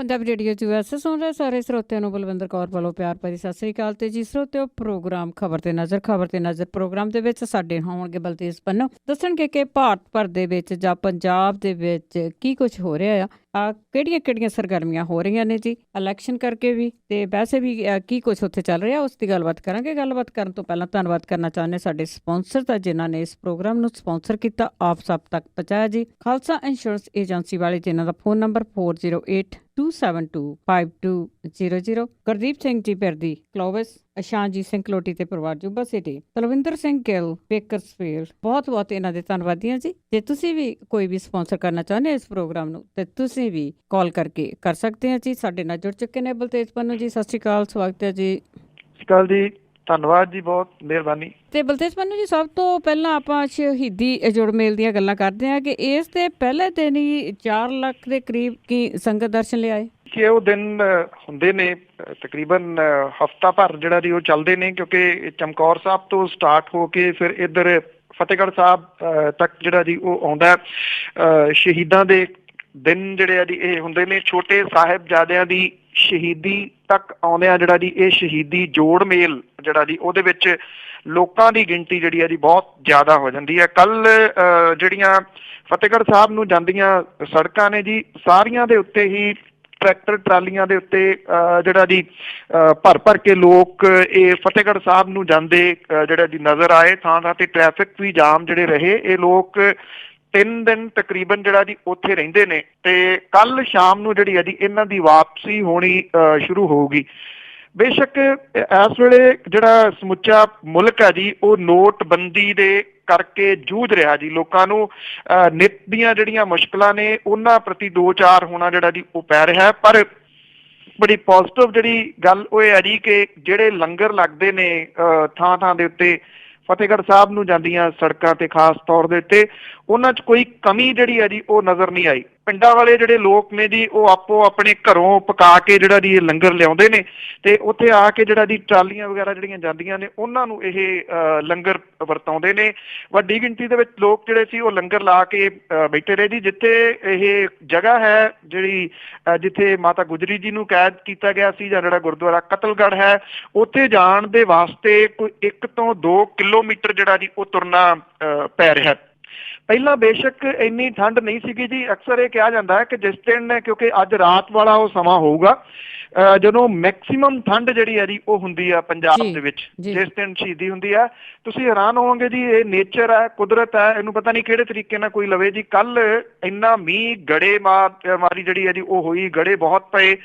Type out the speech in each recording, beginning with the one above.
Punjabi radio US ਸੁਣ ਰਹੇ ਸਾਰੇ ਸਰੋਤਿਆਂ ਨੂੰ ਬਲਵਿੰਦਰ ਕੌਰ ਵੱਲੋਂ ਪਿਆਰ ਭਰੀ ਸਤਿ ਸ੍ਰੀ ਅਕਾਲ। ਤੇ ਜੀ ਸਰੋਤਿਓ, ਪ੍ਰੋਗਰਾਮ ਖਬਰ ਤੇ ਨਜ਼ਰ ਪ੍ਰੋਗਰਾਮ ਦੇ ਵਿੱਚ ਸਾਡੇ ਹੋਣਗੇ ਬਲਤੇਜ ਪੰਨੂ, ਦੱਸਣਗੇ ਕਿ ਭਾਰਤ ਭਰ ਦੇ ਵਿੱਚ ਜਾਂ ਪੰਜਾਬ ਦੇ ਵਿੱਚ ਕੀ ਕੁਝ ਹੋ ਰਿਹਾ ਆ, ਕਿਹੜੀਆਂ ਸਰਗਰਮੀਆਂ ਹੋ ਰਹੀਆਂ ਨੇ ਜੀ ਇਲੈਕਸ਼ਨ ਕਰਕੇ ਵੀ, ਤੇ ਵੈਸੇ ਵੀ ਕੀ ਕੁਝ ਉੱਥੇ ਚੱਲ ਰਿਹਾ, ਉਸ ਦੀ ਗੱਲਬਾਤ ਕਰਾਂਗੇ। ਗੱਲਬਾਤ ਕਰਨ ਤੋਂ ਪਹਿਲਾਂ ਧੰਨਵਾਦ ਕਰਨਾ ਚਾਹੁੰਦੇ ਸਾਡੇ ਸਪਾਂਸਰ ਦਾ, ਜਿਨ੍ਹਾਂ ਨੇ ਇਸ ਪ੍ਰੋਗਰਾਮ ਨੂੰ ਸਪਾਂਸਰ ਕੀਤਾ, ਆਪ ਸਭ ਤੱਕ ਪਹੁੰਚਾਇਆ ਜੀ। ਖਾਲਸਾ ਇੰਸ਼ੋਰੈਂਸ ਏਜੰਸੀ ਵਾਲੇ, ਜਿਨ੍ਹਾਂ ਦਾ ਫੋਨ ਨੰਬਰ 4082725200। ਗੁਰਦੀਪ ਸਿੰਘ ਜੀ ਪਿਰਦੀ ਕਲੋਵਿਸ, ਅਸ਼ਾਨਜੀਤ ਸਿੰਘ ਕਲੋਟੀ ਤੇ ਪਰਿਵਾਰ ਜੁਬਾ ਸਿਟੀ, ਤਲਵਿੰਦਰ ਸਿੰਘ ਗਿੱਲ ਬੇਕਰਸਫੀਲਡ, ਬਹੁਤ ਇਹਨਾਂ ਦੇ ਧੰਨਵਾਦੀ ਹਾਂ ਜੀ। ਜੇ ਤੁਸੀਂ ਵੀ ਕੋਈ ਵੀ ਸਪਾਂਸਰ ਕਰਨਾ ਚਾਹੁੰਦੇ ਇਸ ਪ੍ਰੋਗਰਾਮ ਨੂੰ, ਤੇ ਤੁਸੀਂ ਵੀ ਕਾਲ ਕਰਕੇ ਕਰ ਸਕਦੇ ਆ ਜੀ। ਸਾਡੇ ਨਾਲ ਜੁੜ ਚੁੱਕੇ ਨੇ ਬਲਤੇਜ ਪੰਨੂ ਜੀ, ਸਤਿ ਸ਼੍ਰੀ ਅਕਾਲ, ਸਵਾਗਤ ਹੈ ਜੀ। ਸਤਿ ਸ਼੍ਰੀ ਅਕਾਲ ਜੀ, ਧੰਨਵਾਦ ਜੀ, ਬਹੁਤ ਮਿਹਰਬਾਨੀ। ਤੇ ਬਲਤੇਜ ਪੰਨੂ ਜੀ, ਸਭ ਤੋਂ ਪਹਿਲਾਂ ਆਪਾਂ ਸ਼ਹੀਦੀ ਜੁੜ ਮੇਲ ਦੀਆਂ ਗੱਲਾਂ ਕਰਦੇ ਹਾਂ ਕਿ ਇਸ ਦੇ ਪਹਿਲੇ ਦਿਨ ਹੀ 4 ਲੱਖ ਦੇ ਕਰੀਬ ਕੀ ਸੰਗਤ ਦਰਸ਼ਨ ਲਿਆਏ। ਕਿ ਉਹ ਦਿਨ ਹੁੰਦੇ ਨੇ ਤਕਰੀਬਨ ਹਫ਼ਤਾ ਭਰ ਜਿਹੜਾ ਦੀ ਉਹ ਚੱਲਦੇ ਨੇ, ਕਿਉਂਕਿ ਚਮਕੌਰ ਸਾਹਿਬ ਤੋਂ ਸਟਾਰਟ ਹੋ ਕੇ ਫਿਰ ਇੱਧਰ ਫਤਿਹਗੜ੍ਹ ਸਾਹਿਬ ਤੱਕ ਜਿਹੜਾ ਜੀ ਉਹ ਆਉਂਦਾ। ਸ਼ਹੀਦਾਂ ਦੇ ਦਿਨ ਜਿਹੜੇ ਆ ਜੀ ਇਹ ਹੁੰਦੇ ਨੇ, ਛੋਟੇ ਸਾਹਿਬਜ਼ਾਦਿਆਂ ਦੀ ਸ਼ਹੀਦੀ ਤੱਕ ਆਉਂਦਿਆਂ ਜਿਹੜਾ ਜੀ ਇਹ ਸ਼ਹੀਦੀ ਜੋੜ ਮੇਲ ਜਿਹੜਾ ਜੀ ਉਹਦੇ ਵਿੱਚ ਲੋਕਾਂ ਦੀ ਗਿਣਤੀ ਜਿਹੜੀ ਆ ਜੀ ਬਹੁਤ ਜ਼ਿਆਦਾ ਹੋ ਜਾਂਦੀ ਹੈ। ਕੱਲ ਜਿਹੜੀਆਂ ਫਤਿਹਗੜ੍ਹ ਸਾਹਿਬ ਨੂੰ ਜਾਂਦੀਆਂ ਸੜਕਾਂ ਨੇ ਜੀ, ਸਾਰੀਆਂ ਦੇ ਉੱਤੇ ਹੀ ਟਰੈਕਟਰ ਟਰਾਲੀਆਂ ਦੇ ਉੱਤੇ ਜਿਹੜਾ ਜੀ ਭਰ ਕੇ ਲੋਕ ਇਹ ਫਤਿਹਗੜ੍ਹ ਸਾਹਿਬ ਨੂੰ ਜਾਂਦੇ ਜਿਹੜਾ ਜੀ ਨਜ਼ਰ ਆਏ। ਥਾਂ ਤੇ ਟ੍ਰੈਫਿਕ ਵੀ ਜਾਮ ਜਿਹੜੇ ਰਹੇ। ਇਹ ਲੋਕ 3 ਦਿਨ ਤਕਰੀਬਨ ਜਿਹੜਾ ਜੀ ਉੱਥੇ ਰਹਿੰਦੇ ਨੇ, ਤੇ ਕੱਲ ਸ਼ਾਮ ਨੂੰ ਜਿਹੜੀ ਹੈ ਜੀ ਇਹਨਾਂ ਦੀ ਵਾਪਸੀ ਹੋਣੀ ਸ਼ੁਰੂ ਹੋਊਗੀ। ਬੇਸ਼ੱਕ ਇਸ ਵੇਲੇ ਜਿਹੜਾ ਸਮੁੱਚਾ ਮੁਲਕ ਹੈ ਜੀ ਉਹ ਨੋਟਬੰਦੀ ਦੇ ਕਰਕੇ ਜੂਝ ਰਿਹਾ ਜੀ। ਲੋਕਾਂ ਨੂੰ ਨਿੱਤ ਦੀਆਂ ਜਿਹੜੀਆਂ ਮੁਸ਼ਕਲਾਂ ਨੇ ਉਹਨਾਂ ਪ੍ਰਤੀ 2-4 ਹੋਣਾ ਜਿਹੜਾ ਜੀ ਉਹ ਪੈ ਰਿਹਾ। ਪਰ ਬੜੀ ਪੋਜ਼ਿਟਿਵ ਜਿਹੜੀ ਗੱਲ ਉਹ ਹੈ ਜੀ ਕਿ ਜਿਹੜੇ ਲੰਗਰ ਲੱਗਦੇ ਨੇ ਥਾਂ ਦੇ ਉੱਤੇ ਫਤਿਹਗੜ੍ਹ ਸਾਹਿਬ ਨੂੰ ਜਾਂਦੀਆਂ ਸੜਕਾਂ ਤੇ, ਖਾਸ ਤੌਰ ਦੇ ਉੱਤੇ ਉਹਨਾਂ 'ਚ ਕੋਈ ਕਮੀ ਜਿਹੜੀ ਹੈ ਜੀ ਉਹ ਨਜ਼ਰ ਨਹੀਂ ਆਈ। ਪਿੰਡਾਂ ਵਾਲੇ ਜਿਹੜੇ ਲੋਕ ਨੇ ਜੀ ਉਹ ਆਪੋ ਆਪਣੇ ਘਰੋਂ ਪਕਾ ਕੇ ਜਿਹੜਾ ਜੀ ਇਹ ਲੰਗਰ ਲਿਆਉਂਦੇ ਨੇ, ਤੇ ਉੱਥੇ ਆ ਕੇ ਜਿਹੜਾ ਜੀ ਟਰਾਲੀਆਂ ਵਗੈਰਾ ਜਿਹੜੀਆਂ ਜਾਂਦੀਆਂ ਨੇ ਉਹਨਾਂ ਨੂੰ ਇਹ ਲੰਗਰ ਵਰਤਾਉਂਦੇ ਨੇ। ਵੱਡੀ ਗਿਣਤੀ ਦੇ ਵਿੱਚ ਲੋਕ ਜਿਹੜੇ ਸੀ ਉਹ ਲੰਗਰ ਲਾ ਕੇ ਬੈਠੇ ਰਹੇ ਜੀ। ਜਿੱਥੇ ਇਹ ਜਗ੍ਹਾ ਹੈ ਜਿਹੜੀ ਜਿੱਥੇ ਮਾਤਾ ਗੁਜਰੀ ਜੀ ਨੂੰ ਕੈਦ ਕੀਤਾ ਗਿਆ ਸੀ, ਜਾਂ ਜਿਹੜਾ ਗੁਰਦੁਆਰਾ ਕਤਲਗੜ੍ਹ ਹੈ, ਉੱਥੇ ਜਾਣ ਦੇ ਵਾਸਤੇ ਕੋਈ 1 ਤੋਂ 2 ਕਿਲੋਮੀਟਰ ਜਿਹੜਾ ਜੀ ਉਹ ਤੁਰਨਾ ਪੈ ਰਿਹਾ। ਪਹਿਲਾਂ ਬੇਸ਼ੱਕ ਇੰਨੀ ਠੰਡ ਨਹੀਂ ਸੀਗੀ ਜੀ। ਅਕਸਰ ਇਹ ਕਿਹਾ ਜਾਂਦਾ ਹੈ ਕਿ ਜਿਸ ਦਿਨ, ਕਿਉਂਕਿ ਅੱਜ ਰਾਤ ਵਾਲਾ ਉਹ ਸਮਾਂ ਹੋਊਗਾ ਜਦੋਂ ਮੈਕਸੀਮਮ ਠੰਡ ਜਿਹੜੀ ਹੈ ਜੀ ਉਹ ਹੁੰਦੀ ਆ ਪੰਜਾਬ ਦੇ ਵਿੱਚ, ਜਿਸ ਦਿਨ ਸ਼ਹੀਦੀ ਹੁੰਦੀ ਆ। ਤੁਸੀਂ ਹੈਰਾਨ ਹੋਵੋਗੇ ਜੀ, ਇਹ ਨੇਚਰ ਹੈ, ਕੁਦਰਤ ਹੈ, ਇਹਨੂੰ ਪਤਾ ਨਹੀਂ ਕਿਹੜੇ ਤਰੀਕੇ ਨਾਲ ਕੋਈ ਲਵੇ ਜੀ। ਕੱਲ ਇੰਨਾ ਮੀਂਹ ਗੜੇਮਾਰੀ ਜਿਹੜੀ ਹੈ ਜੀ ਉਹ ਹੋਈ, ਗੜੇ ਬਹੁਤ ਪਏ।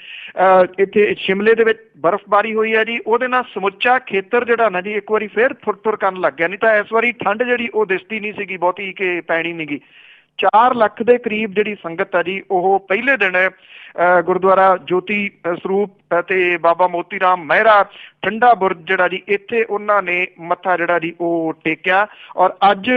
ਇੱਥੇ ਸ਼ਿਮਲੇ ਦੇ ਵਿੱਚ ਬਰਫ਼ਬਾਰੀ ਹੋਈ ਹੈ ਜੀ, ਉਹਦੇ ਨਾਲ ਸਮੁੱਚਾ ਖੇਤਰ ਜਿਹੜਾ ਨਾ ਜੀ ਇੱਕ ਵਾਰੀ ਫਿਰ ਥੁਰ ਕਰਨ ਲੱਗ ਗਿਆ। ਨਹੀਂ ਤਾਂ ਇਸ ਵਾਰੀ ਠੰਡ ਜਿਹੜੀ ਉਹ ਦਿਸਦੀ ਨਹੀਂ ਸੀਗੀ ਬਹੁਤੀ, ਕਿ ਪੈਣੀ ਨਹੀਂ ਗੀ। 4 ਲੱਖ ਦੇ ਕਰੀਬ ਜਿਹੜੀ ਸੰਗਤ ਆ ਜੀ ਉਹ ਪਹਿਲੇ ਦਿਨ ਗੁਰਦੁਆਰਾ ਜੋਤੀ ਸਰੂਪ ਤੇ ਬਾਬਾ ਮੋਤੀ ਰਾਮ ਮਹਿਰਾ ਠੰਡਾ ਬੁਰਜ ਜਿਹੜਾ ਜੀ ਇੱਥੇ ਉਹਨਾਂ ਨੇ ਮੱਥਾ ਜਿਹੜਾ ਜੀ ਉਹ ਟੇਕਿਆ। ਔਰ ਅੱਜ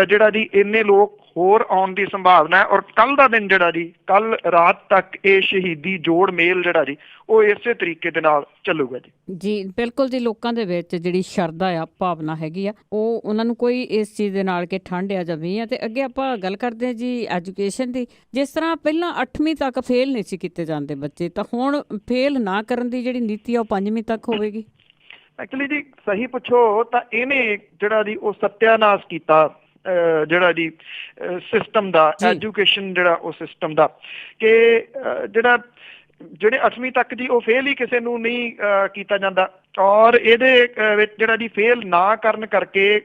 ਜਿਹੜਾ ਜੀ ਇੰਨੇ ਲੋਕ ਹੋਰ ਆਉਣ ਦੀ ਸੰਭਾਵਨਾ ਹੈ। ਔਰ ਕੱਲ ਦਾ ਦਿਨ ਜਿਹੜਾ ਜੀ, ਕੱਲ ਰਾਤ ਤੱਕ ਇਹ ਸ਼ਹੀਦੀ ਜੋੜ ਮੇਲ ਜਿਹੜਾ ਜੀ ਉਹ ਇਸੇ ਤਰੀਕੇ ਦੇ ਨਾਲ ਚੱਲੂਗਾ ਜੀ। ਬਿਲਕੁਲ ਜੀ। ਲੋਕਾਂ ਦੇ ਵਿੱਚ ਜਿਹੜੀ ਸ਼ਰਧਾ ਆ, ਭਾਵਨਾ ਹੈਗੀ ਆ, ਉਹ ਉਹਨਾਂ ਨੂੰ ਕੋਈ ਇਸ ਚੀਜ਼ ਦੇ ਨਾਲ ਕਿ ਠੰਡ ਆ ਜਾਂ ਮੀਂਹ ਆ। ਤੇ ਅੱਗੇ ਆਪਾਂ ਗੱਲ ਕਰਦੇ ਹਾਂ ਜੀ ਐਜੂਕੇਸ਼ਨ ਦੀ। ਜਿਸ ਤਰ੍ਹਾਂ ਪਹਿਲਾਂ 8ਵੀਂ ਤੱਕ ਫੇਲ ਨਹੀਂ ਸੀ ਕੀਤੇ ਜਾਂਦੇ ਬੱਚੇ, ਤਾਂ ਹੁਣ ਫੇਲ ਨਾ ਕਰਨ ਦੀ ਜਿਹੜੀ ਨੀਤੀ ਆ ਉਹ 5ਵੀਂ ਤੱਕ ਹੋਵੇਗੀ। ਐਕਚੁਅਲੀ ਜੀ ਸਹੀ ਪੁੱਛੋ ਤਾਂ ਇਹਨੇ ਜਿਹੜਾ ਜੀ ਉਹ ਸੱਤਿਆਨਾਸ਼ ਕੀਤਾ ਜਿਹੜਾ ਜੀ ਸਿਸਟਮ ਦਾ, ਐਜੂਕੇਸ਼ਨ ਜਿਹੜਾ ਉਹ ਸਿਸਟਮ ਦਾ, ਕਿ ਜਿਹੜੇ 8ਵੀਂ ਤੱਕ ਜੀ ਉਹ ਫੇਲ ਹੀ ਕਿਸੇ ਨੂੰ ਨਹੀਂ ਕੀਤਾ ਜਾਂਦਾ। ਔਰ ਇਹਦੇ ਵਿੱਚ ਜਿਹੜਾ ਜੀ ਫੇਲ ਨਾ ਕਰਨ ਕਰਕੇ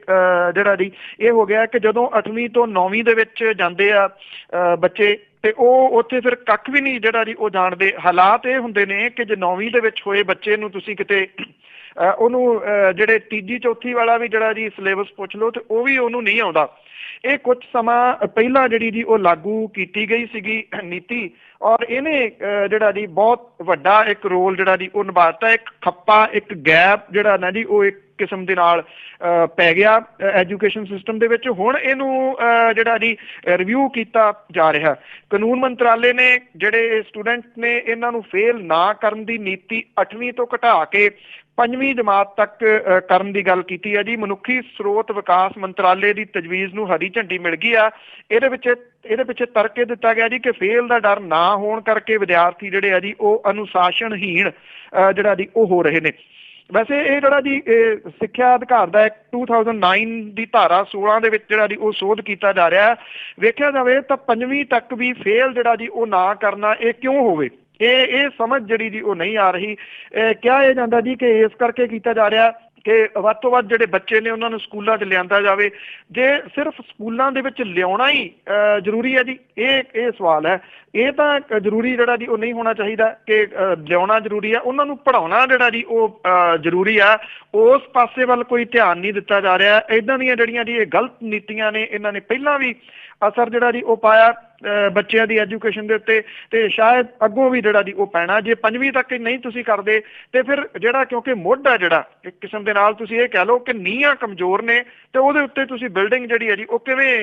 ਜਿਹੜਾ ਜੀ ਇਹ ਹੋ ਗਿਆ ਕਿ ਜਦੋਂ 8ਵੀਂ ਤੋਂ 9ਵੀਂ ਦੇ ਵਿੱਚ ਜਾਂਦੇ ਆ ਬੱਚੇ, ਤੇ ਉਹ ਉੱਥੇ ਫਿਰ ਕੱਖ ਵੀ ਨਹੀਂ ਜਿਹੜਾ ਜੀ ਉਹ ਜਾਣਦੇ। ਹਾਲਾਤ ਇਹ ਹੁੰਦੇ ਨੇ ਕਿ ਜੇ 9ਵੀਂ ਦੇ ਵਿੱਚ ਹੋਏ ਬੱਚੇ ਨੂੰ ਤੁਸੀਂ ਕਿਤੇ ਉਹਨੂੰ ਜਿਹੜੇ 3 4 ਵਾਲਾ ਵੀ ਜਿਹੜਾ ਜੀ ਸਿਲੇਬਸ ਪੁੱਛ ਲਓ ਤੇ ਉਹ ਵੀ ਉਹਨੂੰ ਨਹੀਂ ਆਉਂਦਾ। ਇਹ ਕੁਝ ਸਮਾਂ ਪਹਿਲਾਂ ਜਿਹੜੀ ਜੀ ਉਹ ਲਾਗੂ ਕੀਤੀ ਗਈ ਸੀਗੀ ਨੀਤੀ, ਔਰ ਇਹਨੇ ਜਿਹੜਾ ਜੀ ਬਹੁਤ ਵੱਡਾ ਇੱਕ ਰੋਲ ਜਿਹੜਾ ਜੀ ਉਹ ਨਿਭਾਤਾ। ਇੱਕ ਖੱਪਾ, ਇੱਕ ਗੈਪ ਜਿਹੜਾ ਨਾ ਜੀ ਉਹ ਇੱਕ ਕਿਸਮ ਦੇ ਨਾਲ ਪੈ ਗਿਆ ਐਜੂਕੇਸ਼ਨ ਸਿਸਟਮ ਦੇ ਵਿੱਚ। ਹੁਣ ਇਹਨੂੰ ਜਿਹੜਾ ਜੀ ਰਿਵਿਊ ਕੀਤਾ ਜਾ ਰਿਹਾ। ਕਾਨੂੰਨ ਮੰਤਰਾਲੇ ਨੇ ਜਿਹੜੇ ਸਟੂਡੈਂਟ ਨੇ ਇਹਨਾਂ ਨੂੰ ਫੇਲ ਨਾ ਕਰਨ ਦੀ ਨੀਤੀ 8ਵੀਂ ਤੋਂ ਘਟਾ ਕੇ 5ਵੀਂ ਜਮਾਤ ਤੱਕ ਕਰਨ ਦੀ ਗੱਲ ਕੀਤੀ ਹੈ ਜੀ। ਮਨੁੱਖੀ ਸਰੋਤ ਵਿਕਾਸ ਮੰਤਰਾਲੇ ਦੀ ਤਜਵੀਜ਼ ਨੂੰ ਹਰੀ ਝੰਡੀ ਮਿਲ ਗਈ ਆ। ਇਹਦੇ ਪਿੱਛੇ ਤਰਕ ਇਹ ਦਿੱਤਾ ਗਿਆ ਜੀ ਕਿ ਫੇਲ ਦਾ ਡਰ ਨਾ ਹੋਣ ਕਰਕੇ ਵਿਦਿਆਰਥੀ ਜਿਹੜੇ ਆ ਜੀ ਉਹ ਅਨੁਸ਼ਾਸਨਹੀਣ ਜਿਹੜਾ ਜੀ ਉਹ ਹੋ ਰਹੇ ਨੇ। ਵੈਸੇ ਇਹ ਜਿਹੜਾ ਜੀ ਸਿੱਖਿਆ ਅਧਿਕਾਰ ਦਾ 2009 ਦੀ ਧਾਰਾ 16 ਦੇ ਵਿੱਚ ਜਿਹੜਾ ਜੀ ਉਹ ਸੋਧ ਕੀਤਾ ਜਾ ਰਿਹਾ। ਵੇਖਿਆ ਜਾਵੇ ਤਾਂ 5ਵੀਂ ਤੱਕ ਵੀ ਫੇਲ ਜਿਹੜਾ ਜੀ ਉਹ ਨਾ ਕਰਨਾ ਇਹ ਕਿਉਂ ਹੋਵੇ, ਇਹ ਸਮਝ ਜਿਹੜੀ ਜੀ ਉਹ ਨਹੀਂ ਆ ਰਹੀ। ਕਿਹਾ ਇਹ ਜਾਂਦਾ ਜੀ ਕਿ ਇਸ ਕਰਕੇ ਕੀਤਾ ਜਾ ਰਿਹਾ ਕਿ ਵੱਧ ਤੋਂ ਵੱਧ ਜਿਹੜੇ ਬੱਚੇ ਨੇ ਉਹਨਾਂ ਨੂੰ ਸਕੂਲਾਂ 'ਚ ਲਿਆਂਦਾ ਜਾਵੇ। ਜੇ ਸਿਰਫ ਸਕੂਲਾਂ ਦੇ ਵਿੱਚ ਲਿਆਉਣਾ ਹੀ ਜ਼ਰੂਰੀ ਹੈ ਜੀ, ਇਹ ਸਵਾਲ ਹੈ। ਇਹ ਤਾਂ ਜ਼ਰੂਰੀ ਜਿਹੜਾ ਜੀ ਉਹ ਨਹੀਂ ਹੋਣਾ ਚਾਹੀਦਾ ਕਿ ਲਿਆਉਣਾ ਜ਼ਰੂਰੀ ਆ, ਉਹਨਾਂ ਨੂੰ ਪੜ੍ਹਾਉਣਾ ਜਿਹੜਾ ਜੀ ਉਹ ਜ਼ਰੂਰੀ ਆ। ਉਸ ਪਾਸੇ ਵੱਲ ਕੋਈ ਧਿਆਨ ਨਹੀਂ ਦਿੱਤਾ ਜਾ ਰਿਹਾ। ਇੱਦਾਂ ਦੀਆਂ ਜਿਹੜੀਆਂ ਜੀ ਇਹ ਗਲਤ ਨੀਤੀਆਂ ਨੇ ਇਹਨਾਂ ਨੇ ਪਹਿਲਾਂ ਵੀ ਅਸਰ ਜਿਹੜਾ ਜੀ ਉਹ ਪਾਇਆ ਬੱਚਿਆਂ ਦੀ ਐਜੂਕੇਸ਼ਨ ਦੇ ਉੱਤੇ, ਤੇ ਸ਼ਾਇਦ ਅੱਗੋਂ ਵੀ ਜਿਹੜਾ ਜੀ ਉਹ ਪੈਣਾ। ਜੇ 5ਵੀਂ ਤੱਕ ਨਹੀਂ ਤੁਸੀਂ ਕਰਦੇ ਤੇ ਫਿਰ ਜਿਹੜਾ, ਕਿਉਂਕਿ ਮੁੱਢ ਹੈ ਜਿਹੜਾ ਇੱਕ ਕਿਸਮ ਦੇ ਨਾਲ ਤੁਸੀਂ ਇਹ ਕਹਿ ਲਓ ਕਿ ਨੀਹਾਂ ਕਮਜ਼ੋਰ ਨੇ ਤੇ ਉਹਦੇ ਉੱਤੇ ਤੁਸੀਂ ਬਿਲਡਿੰਗ ਜਿਹੜੀ ਹੈ ਜੀ ਉਹ ਕਿਵੇਂ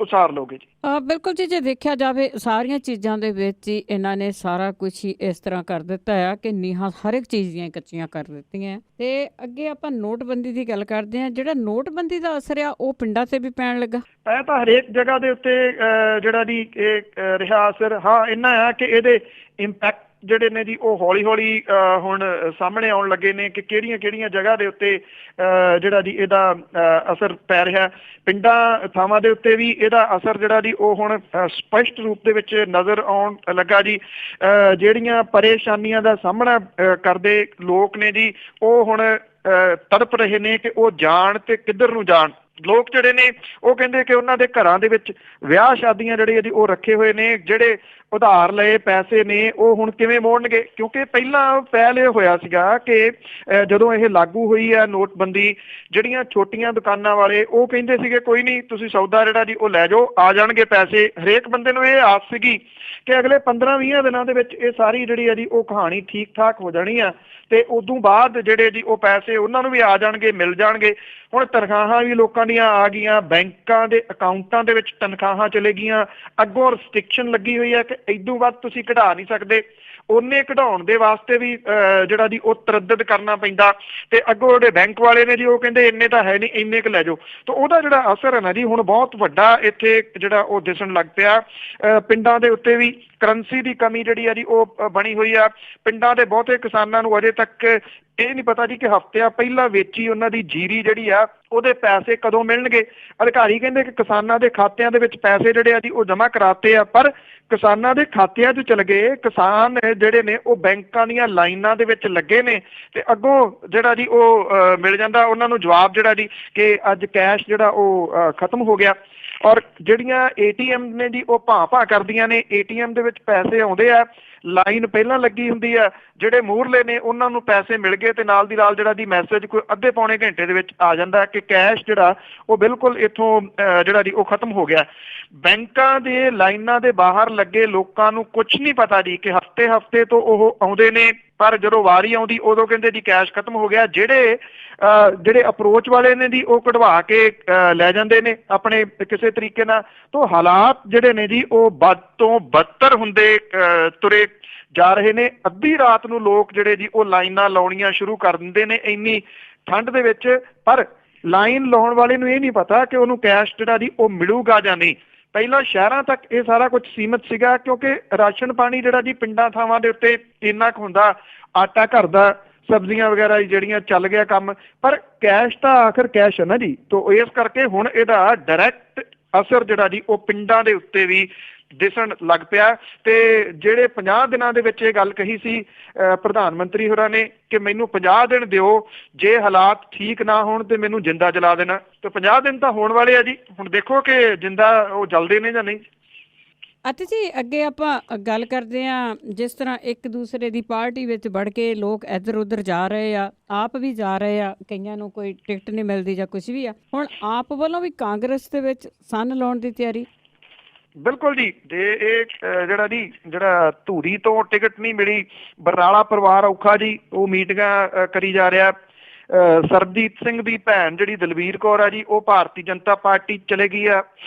ਉਸਾਰ ਲਓਗੇ ਜੀ। ਬਿਲਕੁਲ ਜੀ, ਜੇ ਦੇਖਿਆ ਜਾਵੇ ਸਾਰੀਆਂ ਚੀਜ਼ਾਂ ਦੇ ਵਿੱਚ ਹੀ ਇਹਨਾਂ ਨੇ ਸਾਰਾ ਕੁਝ ਹੀ ਇਸ ਤਰ੍ਹਾਂ ਕਰ ਦਿੱਤਾ ਆ ਕਿ ਨੀਹਾਂ ਹਰ ਇੱਕ ਚੀਜ਼ ਦੀਆਂ ਕੱਚੀਆਂ ਕਰ ਦਿੱਤੀਆਂ। ਤੇ ਅੱਗੇ ਆਪਾਂ ਨੋਟਬੰਦੀ ਦੀ ਗੱਲ ਕਰਦੇ ਹਾਂ। ਜਿਹੜਾ ਨੋਟਬੰਦੀ ਦਾ ਅਸਰ ਆ ਉਹ ਪਿੰਡਾਂ ਤੇ ਵੀ ਪੈਣ ਲੱਗਾ। ਇਹ ਤਾਂ ਹਰੇਕ ਜਗ੍ਹਾ ਦੇ ਉੱਤੇ ਜਿਹੜਾ ਜੀ ਇਹ ਰਿਹਾ ਅਸਰ। ਹਾਂ, ਇੰਨਾ ਆ ਕਿ ਇਹਦੇ ਇੰਪੈਕਟ ਜਿਹੜੇ ਨੇ ਜੀ ਉਹ ਹੌਲੀ ਹੌਲੀ ਹੁਣ ਸਾਹਮਣੇ ਆਉਣ ਲੱਗੇ ਨੇ ਕਿ ਕਿਹੜੀਆਂ ਜਗ੍ਹਾ ਦੇ ਉੱਤੇ ਜਿਹੜਾ ਜੀ ਇਹਦਾ ਅਸਰ ਪੈ ਰਿਹਾ। ਪਿੰਡਾਂ ਥਾਵਾਂ ਦੇ ਉੱਤੇ ਵੀ ਇਹਦਾ ਅਸਰ ਜਿਹੜਾ ਜੀ ਉਹ ਹੁਣ ਸਪਸ਼ਟ ਰੂਪ ਦੇ ਵਿੱਚ ਨਜ਼ਰ ਆਉਣ ਲੱਗਾ ਜੀ। ਜਿਹੜੀਆਂ ਪਰੇਸ਼ਾਨੀਆਂ ਦਾ ਸਾਹਮਣਾ ਕਰਦੇ ਲੋਕ ਨੇ ਜੀ ਉਹ ਹੁਣ ਤੜਪ ਰਹੇ ਨੇ ਕਿ ਉਹ ਜਾਣ ਤੇ ਕਿੱਧਰ ਨੂੰ ਜਾਣ। ਲੋਕ ਜਿਹੜੇ ਨੇ ਉਹ ਕਹਿੰਦੇ ਕਿ ਉਹਨਾਂ ਦੇ ਘਰਾਂ ਦੇ ਵਿੱਚ ਵਿਆਹ ਸ਼ਾਦੀਆਂ ਜਿਹੜੇ ਉਹ ਰੱਖੇ ਹੋਏ ਨੇ, ਜਿਹੜੇ ਉਧਾਰ ਲਏ ਪੈਸੇ ਨੇ ਉਹ ਹੁਣ ਕਿਵੇਂ ਮੋੜਨਗੇ। ਕਿਉਂਕਿ ਪਹਿਲਾਂ ਪਹਿਲ ਇਹ ਹੋਇਆ ਸੀਗਾ ਕਿ ਜਦੋਂ ਇਹ ਲਾਗੂ ਹੋਈ ਹੈ ਨੋਟਬੰਦੀ, ਜਿਹੜੀਆਂ ਛੋਟੀਆਂ ਦੁਕਾਨਾਂ ਵਾਲੇ ਉਹ ਕਹਿੰਦੇ ਸੀਗੇ ਕੋਈ ਨਹੀਂ, ਤੁਸੀਂ ਸੌਦਾ ਜਿਹੜਾ ਜੀ ਉਹ ਲੈ ਜਾਓ, ਆ ਜਾਣਗੇ ਪੈਸੇ। ਹਰੇਕ ਬੰਦੇ ਨੂੰ ਇਹ ਆਸ ਸੀਗੀ ਕਿ ਅਗਲੇ 15-20 ਦਿਨਾਂ ਦੇ ਵਿੱਚ ਇਹ ਸਾਰੀ ਜਿਹੜੀ ਹੈ ਜੀ ਉਹ ਕਹਾਣੀ ਠੀਕ ਠਾਕ ਹੋ ਜਾਣੀ ਆ ਤੇ ਉਦੋਂ ਬਾਅਦ ਜਿਹੜੇ ਜੀ ਉਹ ਪੈਸੇ ਉਹਨਾਂ ਨੂੰ ਵੀ ਆ ਜਾਣਗੇ, ਮਿਲ ਜਾਣਗੇ। ਹੁਣ ਤਨਖਾਹਾਂ ਵੀ ਲੋਕਾਂ ਦੀਆਂ ਆ ਗਈਆਂ, ਬੈਂਕਾਂ ਦੇ ਅਕਾਊਂਟਾਂ ਦੇ ਵਿੱਚ ਤਨਖਾਹਾਂ ਚਲੇ ਗਈਆਂ। ਅੱਗੋਂ ਰਿਸਟ੍ਰਿਕਸ਼ਨ ਲੱਗੀ ਹੋਈ ਹੈ ਕਿ ਇਦੋਂ ਵੱਧ ਤੁਸੀਂ ਕਢਾ ਨਹੀਂ ਸਕਦੇ। ਉਹਨੇ ਕਢਾਉਣ ਦੇ ਵਾਸਤੇ ਵੀ ਜਿਹੜਾ ਜੀ ਉਹ ਤਰੱਦਦ ਕਰਨਾ ਪੈਂਦਾ ਤੇ ਅੱਗੋਂ ਜਿਹੜੇ ਬੈਂਕ ਵਾਲੇ ਨੇ ਜੀ ਉਹ ਕਹਿੰਦੇ ਇੰਨੇ ਤਾਂ ਹੈ ਨਹੀਂ, ਇੰਨੇ ਕੁ ਲੈ ਜਾਓ। ਤਾਂ ਉਹਦਾ ਜਿਹੜਾ ਅਸਰ ਹੈ ਨਾ ਜੀ ਹੁਣ ਬਹੁਤ ਵੱਡਾ ਇੱਥੇ ਜਿਹੜਾ ਉਹ ਦਿਸਣ ਲੱਗ ਪਿਆ। ਪਿੰਡਾਂ ਦੇ ਉੱਤੇ ਵੀ ਕਰੰਸੀ ਦੀ ਕਮੀ ਜਿਹੜੀ ਆ ਜੀ ਉਹ ਬਣੀ ਹੋਈ ਆ। ਪਿੰਡਾਂ ਦੇ ਬਹੁਤੇ ਕਿਸਾਨਾਂ ਨੂੰ ਅਜੇ ਤੱਕ ਇਹ ਨਹੀਂ ਪਤਾ ਜੀ ਕਿ ਹਫ਼ਤਿਆਂ ਪਹਿਲਾਂ ਵੇਚੀ ਉਹਨਾਂ ਦੀ ਜੀਰੀ ਜਿਹੜੀ ਆ ਉਹਦੇ ਪੈਸੇ ਕਦੋਂ ਮਿਲਣਗੇ। ਅਧਿਕਾਰੀ ਕਹਿੰਦੇ ਕਿ ਕਿਸਾਨਾਂ ਦੇ ਖਾਤਿਆਂ ਦੇ ਵਿੱਚ ਪੈਸੇ ਜਿਹੜੇ ਆ ਜੀ ਉਹ ਜਮ੍ਹਾਂ ਕਰਾਤੇ ਆ, ਪਰ ਕਿਸਾਨਾਂ ਦੇ ਖਾਤਿਆਂ 'ਚ ਚਲੇ ਗਏ। ਕਿਸਾਨ ਜਿਹੜੇ ਨੇ ਉਹ ਬੈਂਕਾਂ ਦੀਆਂ ਲਾਈਨਾਂ ਦੇ ਵਿੱਚ ਲੱਗੇ ਨੇ ਤੇ ਅੱਗੋਂ ਜਿਹੜਾ ਜੀ ਉਹ ਮਿਲ ਜਾਂਦਾ ਉਹਨਾਂ ਨੂੰ ਜਵਾਬ ਜਿਹੜਾ ਜੀ ਕਿ ਅੱਜ ਕੈਸ਼ ਜਿਹੜਾ ਉਹ ਖਤਮ ਹੋ ਗਿਆ। ਔਰ ਜਿਹੜੀਆਂ ATM ਨੇ ਜੀ ਉਹ ਭਾਂ ਕਰਦੀਆਂ ਨੇ, ATM ਦੇ ਵਿੱਚ ਪੈਸੇ ਆਉਂਦੇ ਆ, ਲਾਈਨ ਪਹਿਲਾਂ ਲੱਗੀ ਹੁੰਦੀ ਆ, ਜਿਹੜੇ ਮੂਹਰਲੇ ਨੇ ਉਹਨਾਂ ਨੂੰ ਪੈਸੇ ਮਿਲ ਗਏ ਤੇ ਨਾਲ ਦੀ ਨਾਲ ਜਿਹੜਾ ਦੀ ਮੈਸੇਜ ਕੋਈ ਅੱਧੇ ਪੌਣੇ ਘੰਟੇ ਦੇ ਵਿੱਚ ਆ ਜਾਂਦਾ ਕਿ ਕੈਸ਼ ਜਿਹੜਾ ਉਹ ਬਿਲਕੁਲ ਇੱਥੋਂ ਜਿਹੜਾ ਜੀ ਉਹ ਖਤਮ ਹੋ ਗਿਆ। ਬੈਂਕਾਂ ਦੇ ਲਾਈਨਾਂ ਦੇ ਬਾਹਰ ਲੱਗੇ ਲੋਕਾਂ ਨੂੰ ਕੁਝ ਨਹੀਂ ਪਤਾ ਜੀ ਕਿ ਹਫ਼ਤੇ ਤੋਂ ਉਹ ਆਉਂਦੇ ਨੇ, ਪਰ ਜਦੋਂ ਵਾਰੀ ਆਉਂਦੀ ਉਦੋਂ ਕਹਿੰਦੇ ਜੀ ਕੈਸ਼ ਖਤਮ ਹੋ ਗਿਆ। ਜਿਹੜੇ ਅਪਰੋਚ ਵਾਲੇ ਨੇ ਜੀ ਉਹ ਕਢਵਾ ਕੇ ਲੈ ਜਾਂਦੇ ਨੇ ਆਪਣੇ ਕਿਸੇ ਤਰੀਕੇ ਨਾਲ। ਤਾਂ ਹਾਲਾਤ ਜਿਹੜੇ ਨੇ ਜੀ ਉਹ ਵੱਧ ਤੋਂ ਬੱਤਰ ਹੁੰਦੇ ਤੁਰੇ ਜਾ ਰਹੇ ਨੇ। ਅੱਧੀ ਰਾਤ ਨੂੰ ਲੋਕ ਜਿਹੜੇ ਜੀ ਉਹ ਲਾਈਨਾਂ ਲਾਉਣੀਆਂ ਸ਼ੁਰੂ ਕਰ ਦਿੰਦੇ ਨੇ ਇੰਨੀ ਠੰਡ ਦੇ ਵਿੱਚ, ਪਰ ਲਾਈਨ ਲਾਉਣ ਵਾਲੇ ਨੂੰ ਇਹ ਨਹੀਂ ਪਤਾ ਕਿ ਉਹਨੂੰ ਕੈਸ਼ ਜਿਹੜਾ ਜੀ ਉਹ ਮਿਲੂਗਾ ਜਾਂ ਨਹੀਂ। ਪਹਿਲਾਂ ਸ਼ਹਿਰਾਂ ਤੱਕ ਇਹ ਸਾਰਾ ਕੁਝ ਸੀਮਤ ਸੀਗਾ ਕਿਉਂਕਿ ਰਾਸ਼ਨ ਪਾਣੀ ਜਿਹੜਾ ਜੀ ਪਿੰਡਾਂ ਥਾਵਾਂ ਦੇ ਉੱਤੇ ਇੰਨਾ ਕੁ ਹੁੰਦਾ, ਆਟਾ ਘਰ ਦਾ, ਸਬਜ਼ੀਆਂ ਵਗੈਰਾ ਜਿਹੜੀਆਂ ਚੱਲ ਗਿਆ ਕੰਮ, ਪਰ ਕੈਸ਼ ਤਾਂ ਆਖਰ ਕੈਸ਼ ਹੈ ਨਾ ਜੀ। ਤਾਂ ਇਸ ਕਰਕੇ ਹੁਣ ਇਹਦਾ ਡਾਇਰੈਕਟ ਅਸਰ ਜਿਹੜਾ ਜੀ ਉਹ ਪਿੰਡਾਂ ਦੇ ਉੱਤੇ ਵੀ ਦਿਸਣ ਲੱਗ ਪਿਆ। ਤੇ ਜਿਹੜੇ 50 ਦਿਨਾਂ ਦੇ ਵਿੱਚ ਇਹ ਗੱਲ ਕਹੀ ਸੀ ਪ੍ਰਧਾਨ ਮੰਤਰੀ ਹੋਰਾਂ ਨੇ ਕਿ ਮੈਨੂੰ 50 ਦਿਨ ਦਿਓ, ਜੇ ਹਾਲਾਤ ਠੀਕ ਨਾ ਹੋਣ ਤੇ ਮੈਨੂੰ ਜਿੰਦਾ ਜਲਾ ਦੇਣਾ। ਤੇ 50 ਦਿਨ ਤਾਂ ਹੋਣ ਵਾਲੇ ਆ ਜੀ, ਹੁਣ ਦੇਖੋ ਕਿ ਜਿੰਦਾ ਉਹ ਜਲਦੇ ਨੇ ਜਾਂ ਨਹੀਂ। ਅਤੇ ਜੀ ਅੱਗੇ ਆਪਾਂ ਗੱਲ ਕਰਦੇ ਹਾਂ, ਜਿਸ ਤਰ੍ਹਾਂ ਇੱਕ ਦੂਸਰੇ ਦੀ ਪਾਰਟੀ ਵਿੱਚ ਵੜ ਕੇ ਲੋਕ ਇੱਧਰ ਉੱਧਰ ਜਾ ਰਹੇ ਆ, ਆਪ ਵੀ ਜਾ ਰਹੇ ਆ, ਕਈਆਂ ਨੂੰ ਕੋਈ ਟਿਕਟ ਨਹੀਂ ਮਿਲਦੀ ਜਾਂ ਕੁਝ ਵੀ ਆ। ਹੁਣ ਆਪ ਵੱਲੋਂ ਵੀ ਕਾਂਗਰਸ ਦੇ ਵਿੱਚ ਸੰਨ ਲਾਉਣ ਦੀ ਤਿਆਰੀ। ਬਿਲਕੁਲ ਜੀ, ਤੇ ਇਹ ਜਿਹੜਾ ਧੂਰੀ ਤੋਂ ਟਿਕਟ ਨਹੀਂ ਮਿਲੀ, ਬਰਨਾਲਾ ਪਰਿਵਾਰ ਔਖਾ ਜੀ, ਉਹ ਮੀਟਿੰਗਾਂ ਕਰੀ ਜਾ ਰਿਹਾ। ਸਰਬਜੀਤ ਸਿੰਘ ਦੀ ਭੈਣ ਜਿਹੜੀ ਦਲਵੀਰ ਕੌਰ ਆ ਜੀ, ਉਹ ਭਾਰਤੀ ਜਨਤਾ ਪਾਰਟੀ ਚਲੇ ਗਈ ਆ।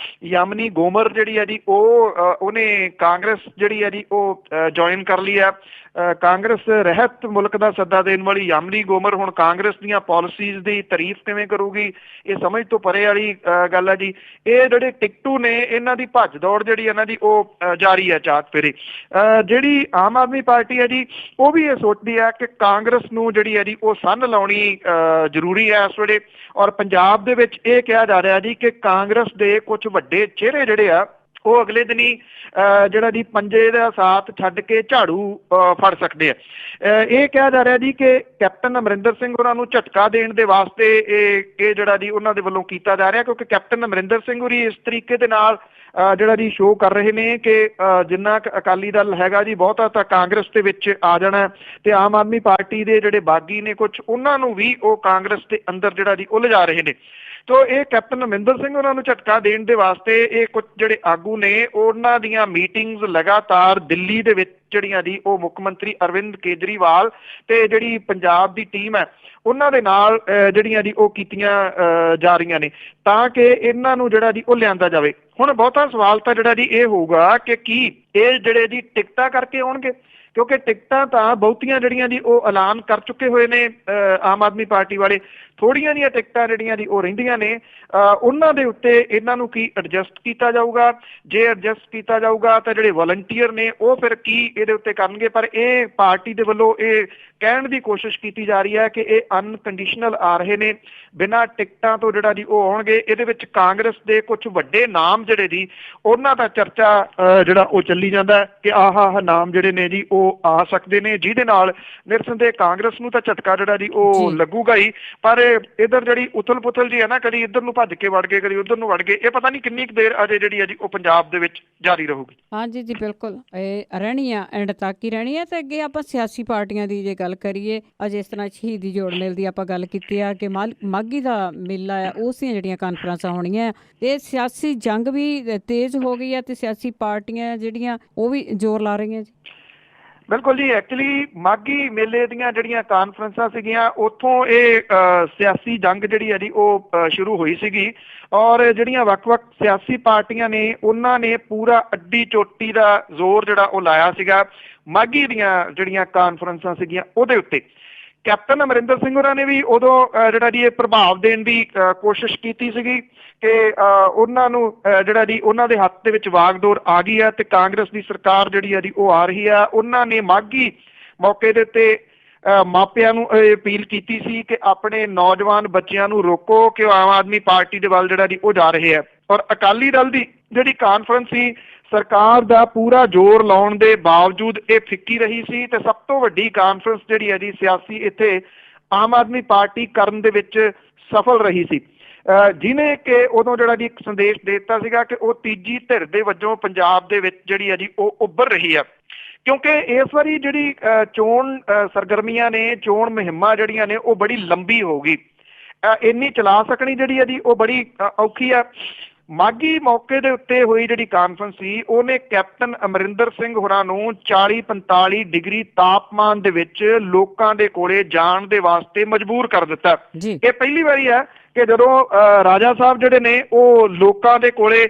ਯਾਮਨੀ ਗੋਮਰ ਜਿਹੜੀ ਆ ਜੀ, ਉਹਨੇ ਕਾਂਗਰਸ ਜਿਹੜੀ ਆ ਜੀ ਉਹ ਜੁਆਇਨ ਕਰ ਲਈ ਆ। ਕਾਂਗਰਸ ਰਹਿਤ ਮੁਲਕ ਦਾ ਸੱਦਾ ਦੇਣ ਵਾਲੀ ਯਾਮਨੀ ਗੋਮਰ ਹੁਣ ਕਾਂਗਰਸ ਦੀਆਂ ਪਾਲਿਸੀਜ਼ ਦੀ ਤਾਰੀਫ ਕਿਵੇਂ ਕਰੂਗੀ, ਇਹ ਸਮਝ ਤੋਂ ਪਰੇ ਵਾਲੀ ਗੱਲ ਆ ਜੀ। ਇਹ ਜਿਹੜੇ ਟਿਕਟੂ ਨੇ, ਇਹਨਾਂ ਦੀ ਭੱਜ ਦੌੜ ਜਿਹੜੀ ਇਹਨਾਂ ਦੀ ਉਹ ਜਾਰੀ ਹੈ ਚਾਕ ਫੇਰੇ। ਜਿਹੜੀ ਆਮ ਆਦਮੀ ਪਾਰਟੀ ਹੈ ਜੀ, ਉਹ ਵੀ ਇਹ ਸੋਚਦੀ ਹੈ ਕਿ ਕਾਂਗਰਸ ਨੂੰ ਜਿਹੜੀ ਹੈ ਜੀ ਉਹ ਸੰਨ ਲਾਉਣੀ ਜ਼ਰੂਰੀ ਹੈ ਇਸ ਵੇਲੇ। ਔਰ ਪੰਜਾਬ ਦੇ ਵਿੱਚ ਇਹ ਕਿਹਾ ਜਾ ਰਿਹਾ ਜੀ ਕਿ ਕਾਂਗਰਸ ਦੇ ਕੁਝ ਵੱਡੇ ਚਿਹਰੇ ਜਿਹੜੇ ਆ ਉਹ ਅਗਲੇ ਦਿਨੀ ਜਿਹੜਾ ਜੀ ਪੰਜੇ ਦਾ ਸਾਥ ਛੱਡ ਕੇ ਝਾੜੂ ਫੜ ਸਕਦੇ ਆ। ਇਹ ਕਿਹਾ ਜਾ ਰਿਹਾ ਜੀ ਕਿ ਕੈਪਟਨ ਅਮਰਿੰਦਰ ਸਿੰਘ ਉਹਨਾਂ ਨੂੰ ਝਟਕਾ ਦੇਣ ਦੇ ਵਾਸਤੇ ਇਹ ਜਿਹੜਾ ਜੀ ਉਹਨਾਂ ਦੇ ਵੱਲੋਂ ਕੀਤਾ ਜਾ ਰਿਹਾ, ਕਿਉਂਕਿ ਕੈਪਟਨ ਅਮਰਿੰਦਰ ਸਿੰਘ ਹੋਰੀ ਇਸ ਤਰੀਕੇ ਦੇ ਨਾਲ ਜਿਹੜਾ ਜੀ ਸ਼ੋਅ ਕਰ ਰਹੇ ਨੇ ਕਿ ਜਿੰਨਾ ਕੁ ਅਕਾਲੀ ਦਲ ਹੈਗਾ ਜੀ ਬਹੁਤਾ ਤਾਂ ਕਾਂਗਰਸ ਦੇ ਵਿੱਚ ਆ ਜਾਣਾ, ਤੇ ਆਮ ਆਦਮੀ ਪਾਰਟੀ ਦੇ ਜਿਹੜੇ ਬਾਗੀ ਨੇ ਕੁਝ, ਉਹਨਾਂ ਨੂੰ ਵੀ ਉਹ ਕਾਂਗਰਸ ਦੇ ਅੰਦਰ ਜਿਹੜਾ ਜੀ ਉਲਝਾ ਰਹੇ ਨੇ। ਤੋ ਇਹ ਕੈਪਟਨ ਅਮਰਿੰਦਰ ਸਿੰਘ ਉਹਨਾਂ ਨੂੰ ਝਟਕਾ ਦੇਣ ਦੇ ਵਾਸਤੇ ਇਹ ਕੁਝ ਜਿਹੜੇ ਆਗੂ ਨੇ, ਉਹਨਾਂ ਦੀਆਂ ਮੀਟਿੰਗਸ ਲਗਾਤਾਰ ਦਿੱਲੀ ਦੇ ਵਿੱਚ ਜਿਹੜੀਆਂ ਜੀ ਉਹ ਮੁੱਖ ਮੰਤਰੀ ਅਰਵਿੰਦ ਕੇਜਰੀਵਾਲ ਤੇ ਜਿਹੜੀ ਪੰਜਾਬ ਦੀ ਟੀਮ ਹੈ ਉਹਨਾਂ ਦੇ ਨਾਲ ਜਿਹੜੀਆਂ ਜੀ ਉਹ ਕੀਤੀਆਂ ਜਾ ਰਹੀਆਂ ਨੇ, ਤਾਂ ਕਿ ਇਹਨਾਂ ਨੂੰ ਜਿਹੜਾ ਜੀ ਉਹ ਲਿਆਂਦਾ ਜਾਵੇ। ਹੁਣ ਬਹੁਤਾ ਸਵਾਲ ਤਾਂ ਜਿਹੜਾ ਜੀ ਇਹ ਹੋਊਗਾ ਕਿ ਕੀ ਇਹ ਜਿਹੜੇ ਜੀ ਟਿਕਟਾਂ ਕਰਕੇ ਆਉਣਗੇ, ਕਿਉਂਕਿ ਟਿਕਟਾਂ ਤਾਂ ਬਹੁਤੀਆਂ ਜਿਹੜੀਆਂ ਜੀ ਉਹ ਐਲਾਨ ਕਰ ਚੁੱਕੇ ਹੋਏ ਨੇ ਆਮ ਆਦਮੀ ਪਾਰਟੀ ਵਾਲੇ। ਥੋੜੀਆਂ ਜਿਹੀਆਂ ਟਿਕਟਾਂ ਜਿਹੜੀਆਂ ਜੀ ਉਹ ਰਹਿੰਦੀਆਂ ਨੇ, ਉਹਨਾਂ ਦੇ ਉੱਤੇ ਇਹਨਾਂ ਨੂੰ ਕੀ ਐਡਜਸਟ ਕੀਤਾ ਜਾਊਗਾ। ਜੇ ਐਡਜਸਟ ਕੀਤਾ ਜਾਊਗਾ ਤਾਂ ਜਿਹੜੇ ਵਲੰਟੀਅਰ ਨੇ ਉਹ ਫਿਰ ਕੀ ਇਹਦੇ ਉੱਤੇ ਕਰਨਗੇ। ਪਰ ਇਹ ਪਾਰਟੀ ਦੇ ਵੱਲੋਂ ਇਹ ਕਹਿਣ ਦੀ ਕੋਸ਼ਿਸ਼ ਕੀਤੀ ਜਾ ਰਹੀ ਹੈ ਕਿ ਇਹ ਅਨਕੰਡੀਸ਼ਨਲ ਆ ਰਹੇ ਨੇ, ਬਿਨਾਂ ਟਿਕਟਾਂ ਤੋਂ ਜਿਹੜਾ ਜੀ ਉਹ ਆਉਣਗੇ। ਇਹਦੇ ਵਿੱਚ ਕਾਂਗਰਸ ਦੇ ਕੁਝ ਵੱਡੇ ਨਾਮ ਜਿਹੜੇ ਜੀ ਉਹਨਾਂ ਦਾ ਚਰਚਾ ਜਿਹੜਾ ਉਹ ਚੱਲੀ ਜਾਂਦਾ ਕਿ ਆਹ ਨਾਮ ਜਿਹੜੇ ਨੇ ਜੀ ਉਹ ਆ ਸਕਦੇ ਨੇ, ਜਿਹਦੇ ਨਾਲ ਨਿਰਸੰਦੇਹ ਕਾਂਗਰਸ ਨੂੰ ਤਾਂ ਝਟਕਾ ਜਿਹੜਾ ਜੀ ਉਹ ਲੱਗੂਗਾ ਹੀ। ਪਰ ਇਧਰ ਜਿਹੜੀ ਉਥਲ ਪੁਥਲ ਜੀ ਹੈ ਨਾ, ਕਦੀ ਇੱਧਰ ਨੂੰ ਭੱਜ ਕੇ ਵੜ ਗਏ, ਕਦੀ ਉੱਧਰ ਨੂੰ ਵੜ ਗਏ, ਇਹ ਪਤਾ ਨਹੀਂ ਕਿੰਨੀ ਕੁ ਦੇਰ ਅਜੇ ਜਿਹੜੀ ਹੈ ਜੀ ਉਹ ਪੰਜਾਬ ਦੇ ਵਿੱਚ ਜਾਰੀ ਰਹੂਗੀ। ਹਾਂਜੀ ਜੀ ਬਿਲਕੁਲ, ਇਹ ਰਹਿਣੀ ਆ, ਐਂਡ ਤੱਕ ਹੀ ਰਹਿਣੀ ਹੈ। ਤੇ ਅੱਗੇ ਆਪਾਂ ਸਿਆਸੀ ਪਾਰਟੀਆਂ ਦੀ ਜੇ ਗੱਲ ਕਰੀਏ, ਅੱਜ ਇਸ ਤਰ੍ਹਾਂ ਸ਼ਹੀਦੀ ਜੋੜ ਮੇਲ ਦੀ ਆਪਾਂ ਗੱਲ ਕੀਤੀ ਆ ਕਿ ਮਾਘੀ ਦਾ ਮੇਲਾ ਆ, ਉਸ ਦੀਆਂ ਜਿਹੜੀਆਂ ਕਾਨਫਰੰਸਾਂ ਹੋਣੀਆਂ, ਤੇ ਸਿਆਸੀ ਜੰਗ ਵੀ ਤੇਜ਼ ਹੋ ਗਈ ਆ ਤੇ ਸਿਆਸੀ ਪਾਰਟੀਆਂ ਜਿਹੜੀਆਂ ਉਹ ਵੀ ਜ਼ੋਰ ਲਾ ਰਹੀਆਂ ਜੀ। ਬਿਲਕੁਲ ਜੀ, ਐਕਚੁਅਲੀ ਮਾਘੀ ਮੇਲੇ ਦੀਆਂ ਜਿਹੜੀਆਂ ਕਾਨਫਰੰਸਾਂ ਸੀਗੀਆਂ, ਉੱਥੋਂ ਇਹ ਸਿਆਸੀ ਜੰਗ ਜਿਹੜੀ ਹੈ ਜੀ ਉਹ ਸ਼ੁਰੂ ਹੋਈ ਸੀਗੀ। ਔਰ ਜਿਹੜੀਆਂ ਵੱਖ-ਵੱਖ ਸਿਆਸੀ ਪਾਰਟੀਆਂ ਨੇ, ਉਹਨਾਂ ਨੇ ਪੂਰਾ ਅੱਡੀ ਚੋਟੀ ਦਾ ਜ਼ੋਰ ਜਿਹੜਾ ਉਹ ਲਾਇਆ ਸੀਗਾ ਮਾਘੀ ਦੀਆਂ ਜਿਹੜੀਆਂ ਕਾਨਫਰੰਸਾਂ ਸੀਗੀਆਂ ਉਹਦੇ ਉੱਤੇ। ਕੈਪਟਨ ਅਮਰਿੰਦਰ ਸਿੰਘ ਹੋਰਾਂ ਨੇ ਵੀ ਉਦੋਂ ਜਿਹੜਾ ਜੀ ਇਹ ਪ੍ਰਭਾਵ ਦੇਣ ਦੀ ਕੋਸ਼ਿਸ਼ ਕੀਤੀ ਸੀਗੀ ਕਿ ਉਹਨਾਂ ਨੂੰ ਜਿਹੜਾ ਜੀ ਉਹਨਾਂ ਦੇ ਹੱਥ ਦੇ ਵਿੱਚ ਵਾਗਡੋਰ ਆ ਗਈ ਹੈ ਤੇ ਕਾਂਗਰਸ ਦੀ ਸਰਕਾਰ ਜਿਹੜੀ ਹੈ ਜੀ ਉਹ ਆ ਰਹੀ ਆ। ਉਹਨਾਂ ਨੇ ਮਾਘੀ ਮੌਕੇ ਦੇ ਉੱਤੇ ਮਾਪਿਆਂ ਨੂੰ ਅਪੀਲ ਕੀਤੀ ਸੀ ਕਿ ਆਪਣੇ ਨੌਜਵਾਨ ਬੱਚਿਆਂ ਨੂੰ ਰੋਕੋ ਕਿ ਉਹ ਆਮ ਆਦਮੀ ਪਾਰਟੀ ਦੇ ਵੱਲ ਜਿਹੜਾ ਜੀ ਉਹ ਜਾ ਰਹੇ ਆ। ਔਰ ਅਕਾਲੀ ਦਲ ਦੀ ਜਿਹੜੀ ਕਾਨਫਰੰਸ ਸੀ, ਸਰਕਾਰ ਦਾ ਪੂਰਾ ਜ਼ੋਰ ਲਾਉਣ ਦੇ ਬਾਵਜੂਦ ਇਹ ਫਿੱਕੀ ਰਹੀ ਸੀ। ਤੇ ਸਭ ਤੋਂ ਵੱਡੀ ਕਾਨਫਰੰਸ ਜਿਹੜੀ ਹੈ ਜੀ ਸਿਆਸੀ ਇੱਥੇ ਆਮ ਆਦਮੀ ਪਾਰਟੀ ਕਰਨ ਦੇ ਵਿੱਚ ਸਫਲ ਰਹੀ ਸੀ, ਜਿਹਨੇ ਕਿ ਉਦੋਂ ਜਿਹੜਾ ਜੀ ਇੱਕ ਸੰਦੇਸ਼ ਦੇ ਦਿੱਤਾ ਸੀਗਾ ਕਿ ਉਹ ਤੀਜੀ ਧਿਰ ਦੇ ਵਜੋਂ ਪੰਜਾਬ ਦੇ ਵਿੱਚ ਜਿਹੜੀ ਹੈ ਜੀ ਉਹ ਉੱਭਰ ਰਹੀ ਆ। ਕਿਉਂਕਿ ਇਸ ਵਾਰੀ ਜਿਹੜੀ ਚੋਣ ਸਰਗਰਮੀਆਂ ਨੇ, ਚੋਣ ਮੁਹਿੰਮਾਂ ਜਿਹੜੀਆਂ ਨੇ ਉਹ ਬੜੀ ਲੰਬੀ ਹੋਊਗੀ, ਇੰਨੀ ਚਲਾ ਸਕਣੀ ਜਿਹੜੀ ਹੈ ਜੀ ਉਹ ਬੜੀ ਔਖੀ ਆ। ਮਾਘੀ ਮੌਕੇ ਦੇ ਉੱਤੇ ਹੋਈ ਜਿਹੜੀ ਕਾਨਫਰੰਸ ਸੀ, ਉਹਨੇ ਕੈਪਟਨ ਅਮਰਿੰਦਰ ਸਿੰਘ ਹੋਰਾਂ ਨੂੰ 40-45 ਡਿਗਰੀ ਤਾਪਮਾਨ ਦੇ ਵਿੱਚ ਲੋਕਾਂ ਦੇ ਕੋਲੇ ਜਾਣ ਦੇ ਵਾਸਤੇ ਮਜਬੂਰ ਕਰ ਦਿੱਤਾ। ਇਹ ਪਹਿਲੀ ਵਾਰੀ ਹੈ ਕਿ ਜਦੋਂ ਰਾਜਾ ਸਾਹਿਬ ਜਿਹੜੇ ਨੇ ਉਹ ਲੋਕਾਂ ਦੇ ਕੋਲੇ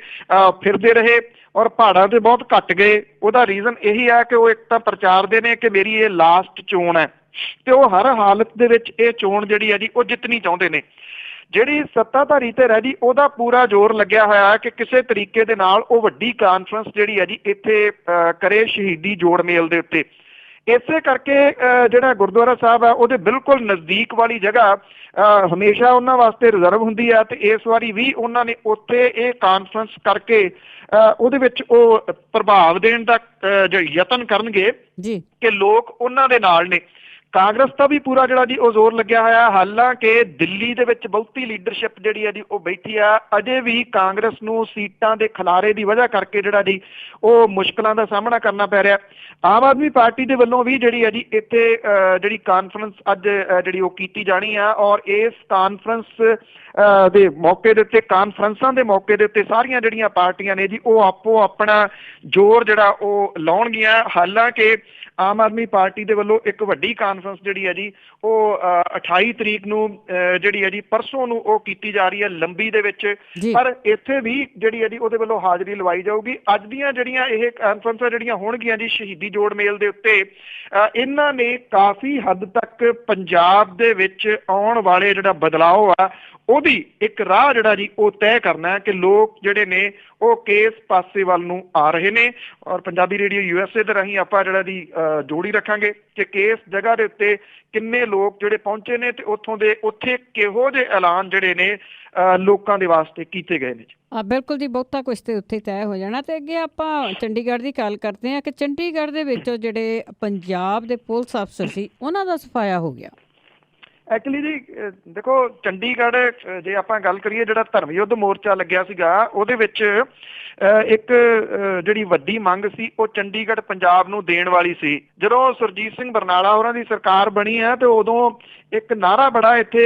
ਫਿਰਦੇ ਰਹੇ ਔਰ ਪਹਾੜਾਂ ਤੇ ਬਹੁਤ ਘੱਟ ਗਏ। ਉਹਦਾ ਰੀਜ਼ਨ ਇਹੀ ਹੈ ਕਿ ਉਹ ਇੱਕ ਤਾਂ ਪ੍ਰਚਾਰਦੇ ਨੇ ਕਿ ਮੇਰੀ ਇਹ ਲਾਸਟ ਚੋਣ ਹੈ ਤੇ ਉਹ ਹਰ ਹਾਲਤ ਦੇ ਵਿੱਚ ਇਹ ਚੋਣ ਜਿਹੜੀ ਹੈ ਜੀ ਉਹ ਜਿੱਤਣੀ ਚਾਹੁੰਦੇ ਨੇ। ਜਿਹੜੀ ਸੱਤਾਧਾਰੀ ਧਿਰ ਹੈ ਜੀ ਉਹਦਾ ਪੂਰਾ ਜ਼ੋਰ ਲੱਗਿਆ ਹੋਇਆ ਹੈ ਕਿ ਕਿਸੇ ਤਰੀਕੇ ਦੇ ਨਾਲ ਉਹ ਵੱਡੀ ਕਾਨਫਰੰਸ ਜਿਹੜੀ ਹੈ ਜੀ ਇੱਥੇ ਕਰੇ ਸ਼ਹੀਦੀ ਜੋੜ ਮੇਲ ਦੇ ਉੱਤੇ। ਇਸੇ ਕਰਕੇ ਜਿਹੜਾ ਗੁਰਦੁਆਰਾ ਸਾਹਿਬ ਹੈ ਉਹਦੇ ਬਿਲਕੁਲ ਨਜ਼ਦੀਕ ਵਾਲੀ ਜਗ੍ਹਾ ਹਮੇਸ਼ਾ ਉਹਨਾਂ ਵਾਸਤੇ ਰਿਜ਼ਰਵ ਹੁੰਦੀ ਹੈ ਤੇ ਇਸ ਵਾਰੀ ਵੀ ਉਹਨਾਂ ਨੇ ਉੱਥੇ ਇਹ ਕਾਨਫਰੰਸ ਕਰਕੇ ਉਹਦੇ ਵਿੱਚ ਉਹ ਪ੍ਰਭਾਵ ਦੇਣ ਦਾ ਜੋ ਯਤਨ ਕਰਨਗੇ ਕਿ ਲੋਕ ਉਹਨਾਂ ਦੇ ਨਾਲ ਨੇ। ਕਾਂਗਰਸ ਦਾ ਵੀ ਪੂਰਾ ਜਿਹੜਾ ਜੀ ਉਹ ਜ਼ੋਰ ਲੱਗਿਆ ਹੋਇਆ। ਹਾਲਾਂਕਿ ਦਿੱਲੀ ਦੇ ਵਿੱਚ ਬਹੁਤੀ ਲੀਡਰਸ਼ਿਪ ਜਿਹੜੀ ਹੈ ਜੀ ਉਹ ਬੈਠੀ ਆ, ਅਜੇ ਵੀ ਕਾਂਗਰਸ ਨੂੰ ਸੀਟਾਂ ਦੇ ਖਿਲਾਰੇ ਦੀ ਵਜ੍ਹਾ ਕਰਕੇ ਜਿਹੜਾ ਜੀ ਉਹ ਮੁਸ਼ਕਲਾਂ ਦਾ ਸਾਹਮਣਾ ਕਰਨਾ ਪੈ ਰਿਹਾ। ਆਮ ਆਦਮੀ ਪਾਰਟੀ ਦੇ ਵੱਲੋਂ ਵੀ ਜਿਹੜੀ ਹੈ ਜੀ ਇੱਥੇ ਜਿਹੜੀ ਕਾਨਫਰੰਸ ਅੱਜ ਜਿਹੜੀ ਉਹ ਕੀਤੀ ਜਾਣੀ ਆ ਔਰ ਇਸ ਕਾਨਫਰੰਸ ਦੇ ਮੌਕੇ ਦੇ ਉੱਤੇ, ਕਾਨਫਰੰਸਾਂ ਦੇ ਮੌਕੇ ਦੇ ਉੱਤੇ ਸਾਰੀਆਂ ਜਿਹੜੀਆਂ ਪਾਰਟੀਆਂ ਨੇ ਜੀ ਉਹ ਆਪੋ ਆਪਣਾ ਜ਼ੋਰ ਜਿਹੜਾ ਉਹ ਲਾਉਣਗੀਆਂ। ਹਾਲਾਂਕਿ ਆਮ ਆਦਮੀ ਪਾਰਟੀ ਦੇ ਵੱਲੋਂ ਇੱਕ ਵੱਡੀ ਕਾਨਫਰੰਸ ਕਾਨਫਰੰਸ ਜਿਹੜੀ ਹੈ ਜੀ ਉਹ 28 ਤਰੀਕ ਨੂੰ ਜਿਹੜੀ ਹੈ ਜੀ ਪਰਸੋਂ ਨੂੰ ਉਹ ਕੀਤੀ ਜਾ ਰਹੀ ਹੈ ਲੰਬੀ ਦੇ ਵਿੱਚ। ਪਰ ਇੱਥੇ ਵੀ ਜਿਹੜੀ ਹੈ ਜੀ ਉਹਦੇ ਵੱਲੋਂ ਹਾਜ਼ਰੀ ਲਵਾਈ ਜਾਊਗੀ। ਅੱਜ ਦੀਆਂ ਜਿਹੜੀਆਂ ਇਹ ਕਾਨਫਰੰਸਾਂ ਜਿਹੜੀਆਂ ਹੋਣਗੀਆਂ ਜੀ ਸ਼ਹੀਦੀ ਜੋੜ ਮੇਲ ਦੇ ਉੱਤੇ, ਇਹਨਾਂ ਨੇ ਕਾਫੀ ਹੱਦ ਤੱਕ ਪੰਜਾਬ ਦੇ ਵਿੱਚ ਆਉਣ ਵਾਲੇ ਜਿਹੜਾ ਬਦਲਾਅ ਆ ਉਹਦੀ ਇੱਕ ਰਾਹ ਜਿਹੜਾ ਜੀ ਉਹ ਤੈਅ ਕਰਨਾ ਹੈ ਕਿ ਲੋਕ ਜਿਹੜੇ ਨੇ ਉਹ ਕਿਸ ਪਾਸੇ ਵੱਲ ਨੂੰ ਆ ਰਹੇ ਨੇ। ਔਰ ਪੰਜਾਬੀ ਰੇਡੀਓ USA ਦੇ ਰਾਹੀਂ ਆਪਾਂ ਜਿਹੜਾ ਦੀ ਜੋੜੀ ਰੱਖਾਂਗੇ ਕਿ ਕਿਸ ਜਗ੍ਹਾ ਦੇ ਉੱਤੇ ਕਿੰਨੇ ਲੋਕ ਜਿਹੜੇ ਪਹੁੰਚੇ ਨੇ ਤੇ ਉੱਥੇ ਕਿਹੋ ਜਿਹੇ ਐਲਾਨ ਜਿਹੜੇ ਨੇ ਲੋਕਾਂ ਦੇ ਵਾਸਤੇ ਕੀਤੇ ਗਏ ਨੇ। ਬਿਲਕੁਲ ਜੀ, ਬਹੁਤਾ ਕੁਛ ਤੇ ਉੱਥੇ ਤੈਅ ਹੋ ਜਾਣਾ। ਤੇ ਅੱਗੇ ਆਪਾਂ ਚੰਡੀਗੜ੍ਹ ਦੀ ਗੱਲ ਕਰਦੇ ਹਾਂ ਕਿ ਚੰਡੀਗੜ੍ਹ ਦੇ ਵਿੱਚ ਜਿਹੜੇ ਪੰਜਾਬ ਦੇ ਪੁਲਿਸ ਅਫਸਰ ਸੀ ਉਹਨਾਂ ਦਾ ਸਫਾਇਆ ਹੋ ਗਿਆ। ਐਕਚੁਅਲੀ ਜੀ ਦੇਖੋ, ਚੰਡੀਗੜ੍ਹ ਜੇ ਆਪਾਂ ਗੱਲ ਕਰੀਏ ਜਿਹੜਾ ਧਰਮ ਯੁੱਧ ਮੋਰਚਾ ਲੱਗਿਆ ਸੀਗਾ ਉਹਦੇ ਵਿੱਚ ਇੱਕ ਜਿਹੜੀ ਵੱਡੀ ਮੰਗ ਸੀ ਉਹ ਚੰਡੀਗੜ੍ਹ ਪੰਜਾਬ ਨੂੰ ਦੇਣ ਵਾਲੀ ਸੀ। ਜਦੋਂ ਸੁਰਜੀਤ ਸਿੰਘ ਬਰਨਾਲਾ ਉਹਨਾਂ ਦੀ ਸਰਕਾਰ ਬਣੀ ਹੈ ਤੇ ਉਦੋਂ ਇੱਕ ਨਾਅਰਾ ਬੜਾ ਇੱਥੇ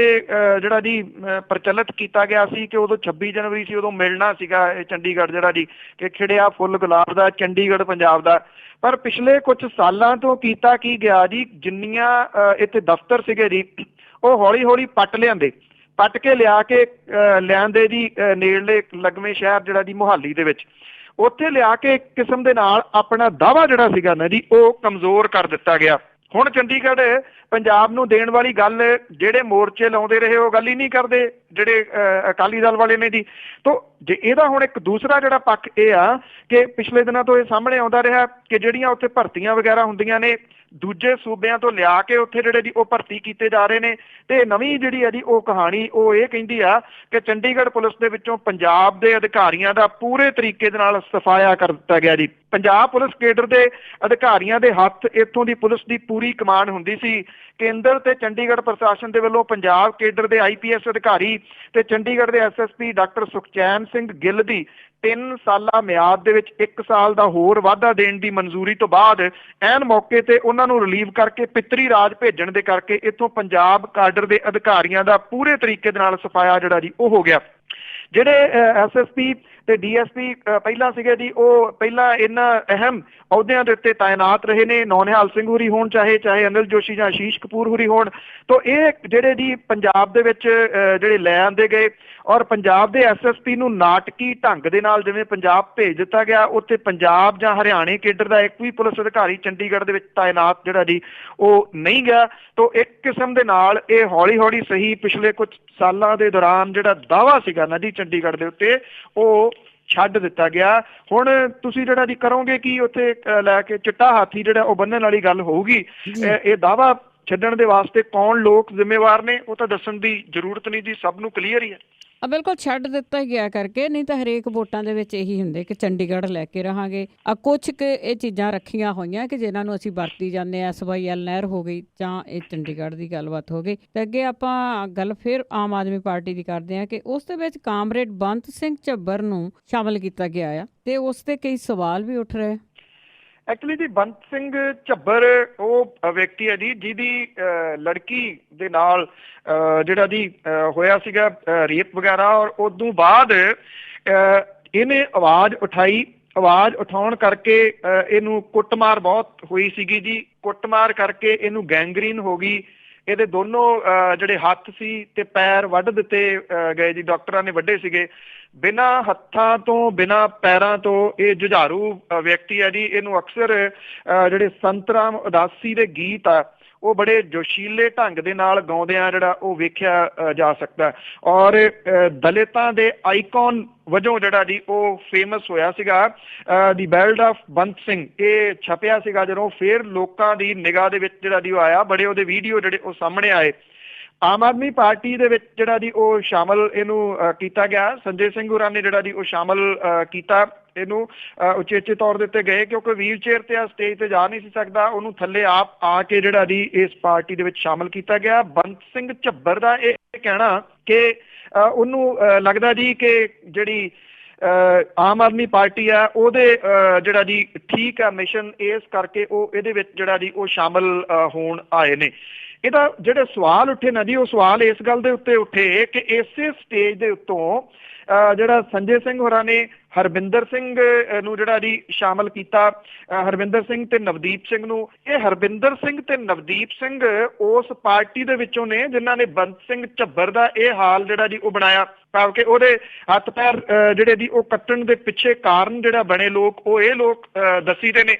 ਜਿਹੜਾ ਜੀ ਪ੍ਰਚਲਿਤ ਕੀਤਾ ਗਿਆ ਸੀ ਕਿ ਉਦੋਂ 26 ਜਨਵਰੀ ਸੀ, ਉਦੋਂ ਮਿਲਣਾ ਸੀਗਾ ਇਹ ਚੰਡੀਗੜ੍ਹ ਜਿਹੜਾ ਜੀ ਕਿ ਖਿੜਿਆ ਫੁੱਲ ਗੁਲਾਬ ਦਾ ਚੰਡੀਗੜ੍ਹ ਪੰਜਾਬ ਦਾ। ਪਰ ਪਿਛਲੇ ਕੁਝ ਸਾਲਾਂ ਤੋਂ ਕੀਤਾ ਕੀ ਗਿਆ ਜੀ, ਜਿੰਨੀਆਂ ਇੱਥੇ ਦਫ਼ਤਰ ਸੀਗੇ ਜੀ ਉਹ ਹੌਲੀ ਹੌਲੀ ਪੱਟ ਕੇ ਲਿਆਂਦੇ ਜੀ ਨੇੜਲੇ ਲਗਵੇਂ ਸ਼ਹਿਰ ਜਿਹੜਾ ਜੀ ਮੁਹਾਲੀ ਦੇ ਵਿੱਚ, ਉੱਥੇ ਲਿਆ ਕੇ ਇੱਕ ਕਿਸਮ ਦੇ ਨਾਲ ਆਪਣਾ ਦਾਅਵਾ ਜਿਹੜਾ ਸੀਗਾ ਨਾ ਜੀ ਉਹ ਕਮਜ਼ੋਰ ਕਰ ਦਿੱਤਾ ਗਿਆ। ਹੁਣ ਚੰਡੀਗੜ੍ਹ ਪੰਜਾਬ ਨੂੰ ਦੇਣ ਵਾਲੀ ਗੱਲ ਜਿਹੜੇ ਮੋਰਚੇ ਲਾਉਂਦੇ ਰਹੇ ਉਹ ਗੱਲ ਹੀ ਨਹੀਂ ਕਰਦੇ ਜਿਹੜੇ ਅਕਾਲੀ ਦਲ ਵਾਲੇ ਨੇ ਜੀ। ਤੋ ਜੇ ਇਹਦਾ ਹੁਣ ਇੱਕ ਦੂਸਰਾ ਜਿਹੜਾ ਪੱਖ ਇਹ ਆ ਕਿ ਪਿਛਲੇ ਦਿਨਾਂ ਤੋਂ ਇਹ ਸਾਹਮਣੇ ਆਉਂਦਾ ਰਿਹਾ ਕਿ ਜਿਹੜੀਆਂ ਉੱਥੇ ਭਰਤੀਆਂ ਵਗੈਰਾ ਹੁੰਦੀਆਂ ਨੇ ਦੂਜੇ ਸੂਬਿਆਂ ਤੋਂ ਲਿਆ ਕੇ ਉੱਥੇ ਜਿਹੜੇ ਜੀ ਉਹ ਭਰਤੀ ਕੀਤੇ ਜਾ ਰਹੇ ਨੇ। ਤੇ ਨਵੀਂ ਜਿਹੜੀ ਹੈ ਜੀ ਉਹ ਕਹਾਣੀ ਉਹ ਇਹ ਕਹਿੰਦੀ ਆ ਕਿ ਚੰਡੀਗੜ੍ਹ ਪੁਲਿਸ ਦੇ ਵਿੱਚੋਂ ਪੰਜਾਬ ਦੇ ਅਧਿਕਾਰੀਆਂ ਦਾ ਪੂਰੇ ਤਰੀਕੇ ਦੇ ਨਾਲ ਸਫਾਇਆ ਕਰ ਦਿੱਤਾ ਗਿਆ ਜੀ। ਪੰਜਾਬ ਪੁਲਿਸ ਕੇਡਰ ਦੇ ਅਧਿਕਾਰੀਆਂ ਦੇ ਹੱਥ ਇੱਥੋਂ ਦੀ ਪੁਲਿਸ ਦੀ ਪੂਰੀ ਕਮਾਨ ਹੁੰਦੀ ਸੀ। ਕੇਂਦਰ ਤੇ ਚੰਡੀਗੜ੍ਹ ਪ੍ਰਸ਼ਾਸਨ ਦੇ ਵੱਲੋਂ ਪੰਜਾਬ ਕੇਡਰ ਦੇ IPS ਅਧਿਕਾਰੀ ਤੇ ਚੰਡੀਗੜ੍ਹ ਦੇ SSP ਡਾਕਟਰ ਸੁਖਚੈਨ ਸਿੰਘ ਗਿੱਲ ਦੀ 3 ਸਾਲਾ ਮਿਆਦ ਦੇ ਵਿੱਚ 1 ਸਾਲ ਦਾ ਹੋਰ ਵਾਧਾ ਦੇਣ ਦੀ ਮਨਜ਼ੂਰੀ ਤੋਂ ਬਾਅਦ ਐਨ ਮੌਕੇ ਤੇ ਉਹਨਾਂ ਨੂੰ ਰਿਲੀਵ ਕਰਕੇ ਪਿੱਤਰੀ ਰਾਜ ਭੇਜਣ ਦੇ ਕਰਕੇ ਇੱਥੋਂ ਪੰਜਾਬ ਕਾਡਰ ਦੇ ਅਧਿਕਾਰੀਆਂ ਦਾ ਪੂਰੇ ਤਰੀਕੇ ਦੇ ਨਾਲ ਸਫਾਇਆ ਜਿਹੜਾ ਜੀ ਉਹ ਹੋ ਗਿਆ। ਜਿਹੜੇ SSP ਤੇ DSP ਪਹਿਲਾਂ ਸੀਗੇ ਜੀ ਉਹ ਪਹਿਲਾਂ ਇਹਨਾਂ ਅਹਿਮ ਅਹੁਦਿਆਂ ਦੇ ਉੱਤੇ ਤਾਇਨਾਤ ਰਹੇ ਨੇ, ਨੌਨਿਹਾਲ ਸਿੰਘ ਹੁਰੀ ਹੋਣ ਚਾਹੇ ਅਨਿਲ ਜੋਸ਼ੀ ਜਾਂ ਆਸ਼ੀਸ਼ ਕਪੂਰ ਹੁਰੀ ਹੋਣ। ਤੋਂ ਇਹ ਜਿਹੜੇ ਜੀ ਪੰਜਾਬ ਦੇ ਵਿੱਚ ਜਿਹੜੇ ਲੈ ਆਂਦੇ ਗਏ ਔਰ ਪੰਜਾਬ ਦੇ SSP ਨੂੰ ਨਾਟਕੀ ਢੰਗ ਦੇ ਨਾਲ ਜਿਵੇਂ ਪੰਜਾਬ ਭੇਜ ਦਿੱਤਾ ਗਿਆ, ਉੱਥੇ ਪੰਜਾਬ ਜਾਂ ਹਰਿਆਣੇ ਕੇਡਰ ਦਾ ਇੱਕ ਵੀ ਪੁਲਿਸ ਅਧਿਕਾਰੀ ਚੰਡੀਗੜ੍ਹ ਦੇ ਵਿੱਚ ਤਾਇਨਾਤ ਜਿਹੜਾ ਜੀ ਉਹ ਨਹੀਂ ਗਿਆ। ਤੋਂ ਇੱਕ ਕਿਸਮ ਦੇ ਨਾਲ ਇਹ ਹੌਲੀ ਹੌਲੀ ਸਹੀ ਪਿਛਲੇ ਕੁਝ ਸਾਲਾਂ ਦੇ ਦੌਰਾਨ ਜਿਹੜਾ ਦਾਅਵਾ ਸੀਗਾ ਨਾ ਜੀ ਚੰਡੀਗੜ੍ਹ ਦੇ ਉੱਤੇ ਉਹ ਛੱਡ ਦਿੱਤਾ ਗਿਆ। ਹੁਣ ਤੁਸੀਂ ਜਿਹੜਾ ਜੀ ਕਰੋਗੇ ਕਿ ਉੱਥੇ ਲੈ ਕੇ ਚਿੱਟਾ ਹਾਥੀ ਜਿਹੜਾ ਉਹ ਬੰਨਣ ਵਾਲੀ ਗੱਲ ਹੋਊਗੀ। ਇਹ ਦਾਅਵਾ ਛੱਡਣ ਦੇ ਵਾਸਤੇ ਕੌਣ ਲੋਕ ਜ਼ਿੰਮੇਵਾਰ ਨੇ ਉਹ ਤਾਂ ਦੱਸਣ ਦੀ ਜ਼ਰੂਰਤ ਨਹੀਂ ਜੀ, ਸਭ ਨੂੰ ਕਲੀਅਰ ਹੀ ਹੈ। ਬਿਲਕੁਲ ਛੱਡ ਦਿੱਤਾ ਗਿਆ ਕਰਕੇ, ਨਹੀਂ ਤਾਂ ਹਰੇਕ ਵੋਟਾਂ ਦੇ ਵਿੱਚ ਇਹੀ ਹੁੰਦੇ ਕਿ ਚੰਡੀਗੜ੍ਹ ਲੈ ਕੇ ਰਹਾਂਗੇ। ਕੁਛ ਕੁ ਇਹ ਚੀਜ਼ਾਂ ਰੱਖੀਆਂ ਹੋਈਆਂ ਕਿ ਜਿਨ੍ਹਾਂ ਨੂੰ ਅਸੀਂ ਵਰਤੀ ਜਾਂਦੇ ਹਾਂ, SYL ਨਹਿਰ ਹੋ ਗਈ ਜਾਂ ਇਹ ਚੰਡੀਗੜ੍ਹ ਦੀ ਗੱਲਬਾਤ ਹੋ ਗਈ। ਤੇ ਅੱਗੇ ਆਪਾਂ ਗੱਲ ਫਿਰ ਆਮ ਆਦਮੀ ਪਾਰਟੀ ਦੀ ਕਰਦੇ ਹਾਂ ਕਿ ਉਸ ਦੇ ਵਿੱਚ ਕਾਮਰੇਡ ਬੰਤ ਸਿੰਘ ਝੱਬਰ ਨੂੰ ਸ਼ਾਮਲ ਕੀਤਾ ਗਿਆ ਆ ਤੇ ਉਸ ਤੇ ਕਈ ਸਵਾਲ ਵੀ ਉੱਠ ਰਹੇ। ਐਕਚੁਅਲੀ ਜੀ ਬੰਤ ਸਿੰਘ ਝੱਬਰ ਉਹ ਵਿਅਕਤੀ ਹੈ ਜੀ ਜਿਹਦੀ ਲੜਕੀ ਦੇ ਨਾਲ ਜਿਹੜਾ ਜੀ ਹੋਇਆ ਸੀਗਾ ਰੇਪ ਵਗੈਰਾ, ਔਰ ਉਦੋਂ ਬਾਅਦ ਇਹਨੇ ਆਵਾਜ਼ ਉਠਾਉਣ ਕਰਕੇ ਇਹਨੂੰ ਕੁੱਟਮਾਰ ਬਹੁਤ ਹੋਈ ਸੀਗੀ ਜੀ। ਕੁੱਟਮਾਰ ਕਰਕੇ ਇਹਨੂੰ ਗੈਂਗਰੀਨ ਹੋ ਗਈ। ਇਹਦੇ ਦੋਨੋਂ ਜਿਹੜੇ ਹੱਥ ਸੀ ਤੇ ਪੈਰ ਵੱਢ ਦਿੱਤੇ ਗਏ ਜੀ, ਡਾਕਟਰਾਂ ਨੇ ਵੱਢੇ ਸੀਗੇ। ਬਿਨਾਂ ਹੱਥਾਂ ਤੋਂ ਬਿਨਾਂ ਪੈਰਾਂ ਤੋਂ ਇਹ ਜੁਝਾਰੂ ਵਿਅਕਤੀ ਹੈ ਜੀ। ਇਹਨੂੰ ਅਕਸਰ ਜਿਹੜੇ ਸੰਤ ਰਾਮ ਉਦਾਸੀ ਦੇ ਗੀਤ ਆ ਉਹ ਬੜੇ ਜੋਸ਼ੀਲੇ ਢੰਗ ਦੇ ਨਾਲ ਗਾਉਂਦਿਆਂ ਜਿਹੜਾ ਉਹ ਵੇਖਿਆ ਜਾ ਸਕਦਾ। ਔਰ ਦਲਿਤਾਂ ਦੇ ਆਈਕਨ ਵਜੋਂ ਜਿਹੜਾ ਜੀ ਉਹ ਫੇਮਸ ਹੋਇਆ ਸੀਗਾ। ਦੀ ਬੈਲਟ ਆਫ ਬੰਤ ਸਿੰਘ ਇਹ ਛਪਿਆ ਸੀਗਾ ਜਦੋਂ, ਫਿਰ ਲੋਕਾਂ ਦੀ ਨਿਗਾਹ ਦੇ ਵਿੱਚ ਜਿਹੜਾ ਜੀ ਉਹ ਆਇਆ, ਬੜੇ ਉਹਦੇ ਵੀਡੀਓ ਜਿਹੜੇ ਉਹ ਸਾਹਮਣੇ ਆਏ। ਆਮ ਆਦਮੀ ਪਾਰਟੀ ਦੇ ਵਿੱਚ ਜਿਹੜਾ ਜੀ ਉਹ ਸ਼ਾਮਲ ਇਹਨੂੰ ਕੀਤਾ ਗਿਆ। ਸੰਜੇ ਸਿੰਘ ਹੋਰਾਂ ਨੇ ਜਿਹੜਾ ਜੀ ਉਹ ਸ਼ਾਮਲ ਕੀਤਾ ਇਹਨੂੰ, ਉਚੇਚੇ ਤੌਰ ਦੇ ਉੱਤੇ ਗਏ ਕਿਉਂਕਿ ਵੀਲ ਚੇਅਰ ਤੇ ਸਟੇਜ ਤੇ ਜਾ ਨਹੀਂ ਸੀ ਸਕਦਾ, ਉਹਨੂੰ ਥੱਲੇ ਆਪ ਆ ਕੇ ਜਿਹੜਾ ਜੀ ਇਸ ਪਾਰਟੀ ਦੇ ਵਿੱਚ ਸ਼ਾਮਲ ਕੀਤਾ ਗਿਆ। ਬੰਤ ਸਿੰਘ ਝੱਬਰ ਦਾ ਇਹ ਕਹਿਣਾ ਕਿ ਉਹਨੂੰ ਲੱਗਦਾ ਜੀ ਕਿ ਜਿਹੜੀ ਆਮ ਆਦਮੀ ਪਾਰਟੀ ਆ ਉਹਦੇ ਜਿਹੜਾ ਜੀ ਠੀਕ ਆ ਮਿਸ਼ਨ, ਇਸ ਕਰਕੇ ਉਹ ਇਹਦੇ ਵਿੱਚ ਜਿਹੜਾ ਜੀ ਉਹ ਸ਼ਾਮਲ ਹੋਣ ਆਏ ਨੇ। ਇਹਦਾ ਜਿਹੜੇ ਸਵਾਲ ਉੱਠੇ ਨਾ ਜੀ, ਉਹ ਸਵਾਲ ਇਸ ਗੱਲ ਦੇ ਉੱਤੇ ਉੱਠੇ ਕਿ ਇਸੇ ਸਟੇਜ ਦੇ ਉੱਤੋਂ ਜਿਹੜਾ ਸੰਜੇ ਸਿੰਘ ਹੋਰਾਂ ਨੇ ਹਰਬਿੰਦਰ ਸਿੰਘ ਨੂੰ ਜਿਹੜਾ ਜੀ ਸ਼ਾਮਲ ਕੀਤਾ, ਹਰਬਿੰਦਰ ਸਿੰਘ ਤੇ ਨਵਦੀਪ ਸਿੰਘ ਨੂੰ। ਇਹ ਹਰਬਿੰਦਰ ਸਿੰਘ ਤੇ ਨਵਦੀਪ ਸਿੰਘ ਉਸ ਪਾਰਟੀ ਦੇ ਵਿੱਚੋਂ ਨੇ ਜਿਨ੍ਹਾਂ ਨੇ ਬੰਤ ਸਿੰਘ ਝੱਬਰ ਦਾ ਇਹ ਹਾਲ ਜਿਹੜਾ ਜੀ ਉਹ ਬਣਾਇਆ, ਭਾਵ ਕਿ ਉਹਦੇ ਹੱਥ ਪੈਰ ਜਿਹੜੇ ਜੀ ਉਹ ਕੱਟਣ ਦੇ ਪਿੱਛੇ ਕਾਰਨ ਜਿਹੜਾ ਬਣੇ ਲੋਕ, ਉਹ ਇਹ ਲੋਕ ਦੱਸੀਦੇ ਨੇ।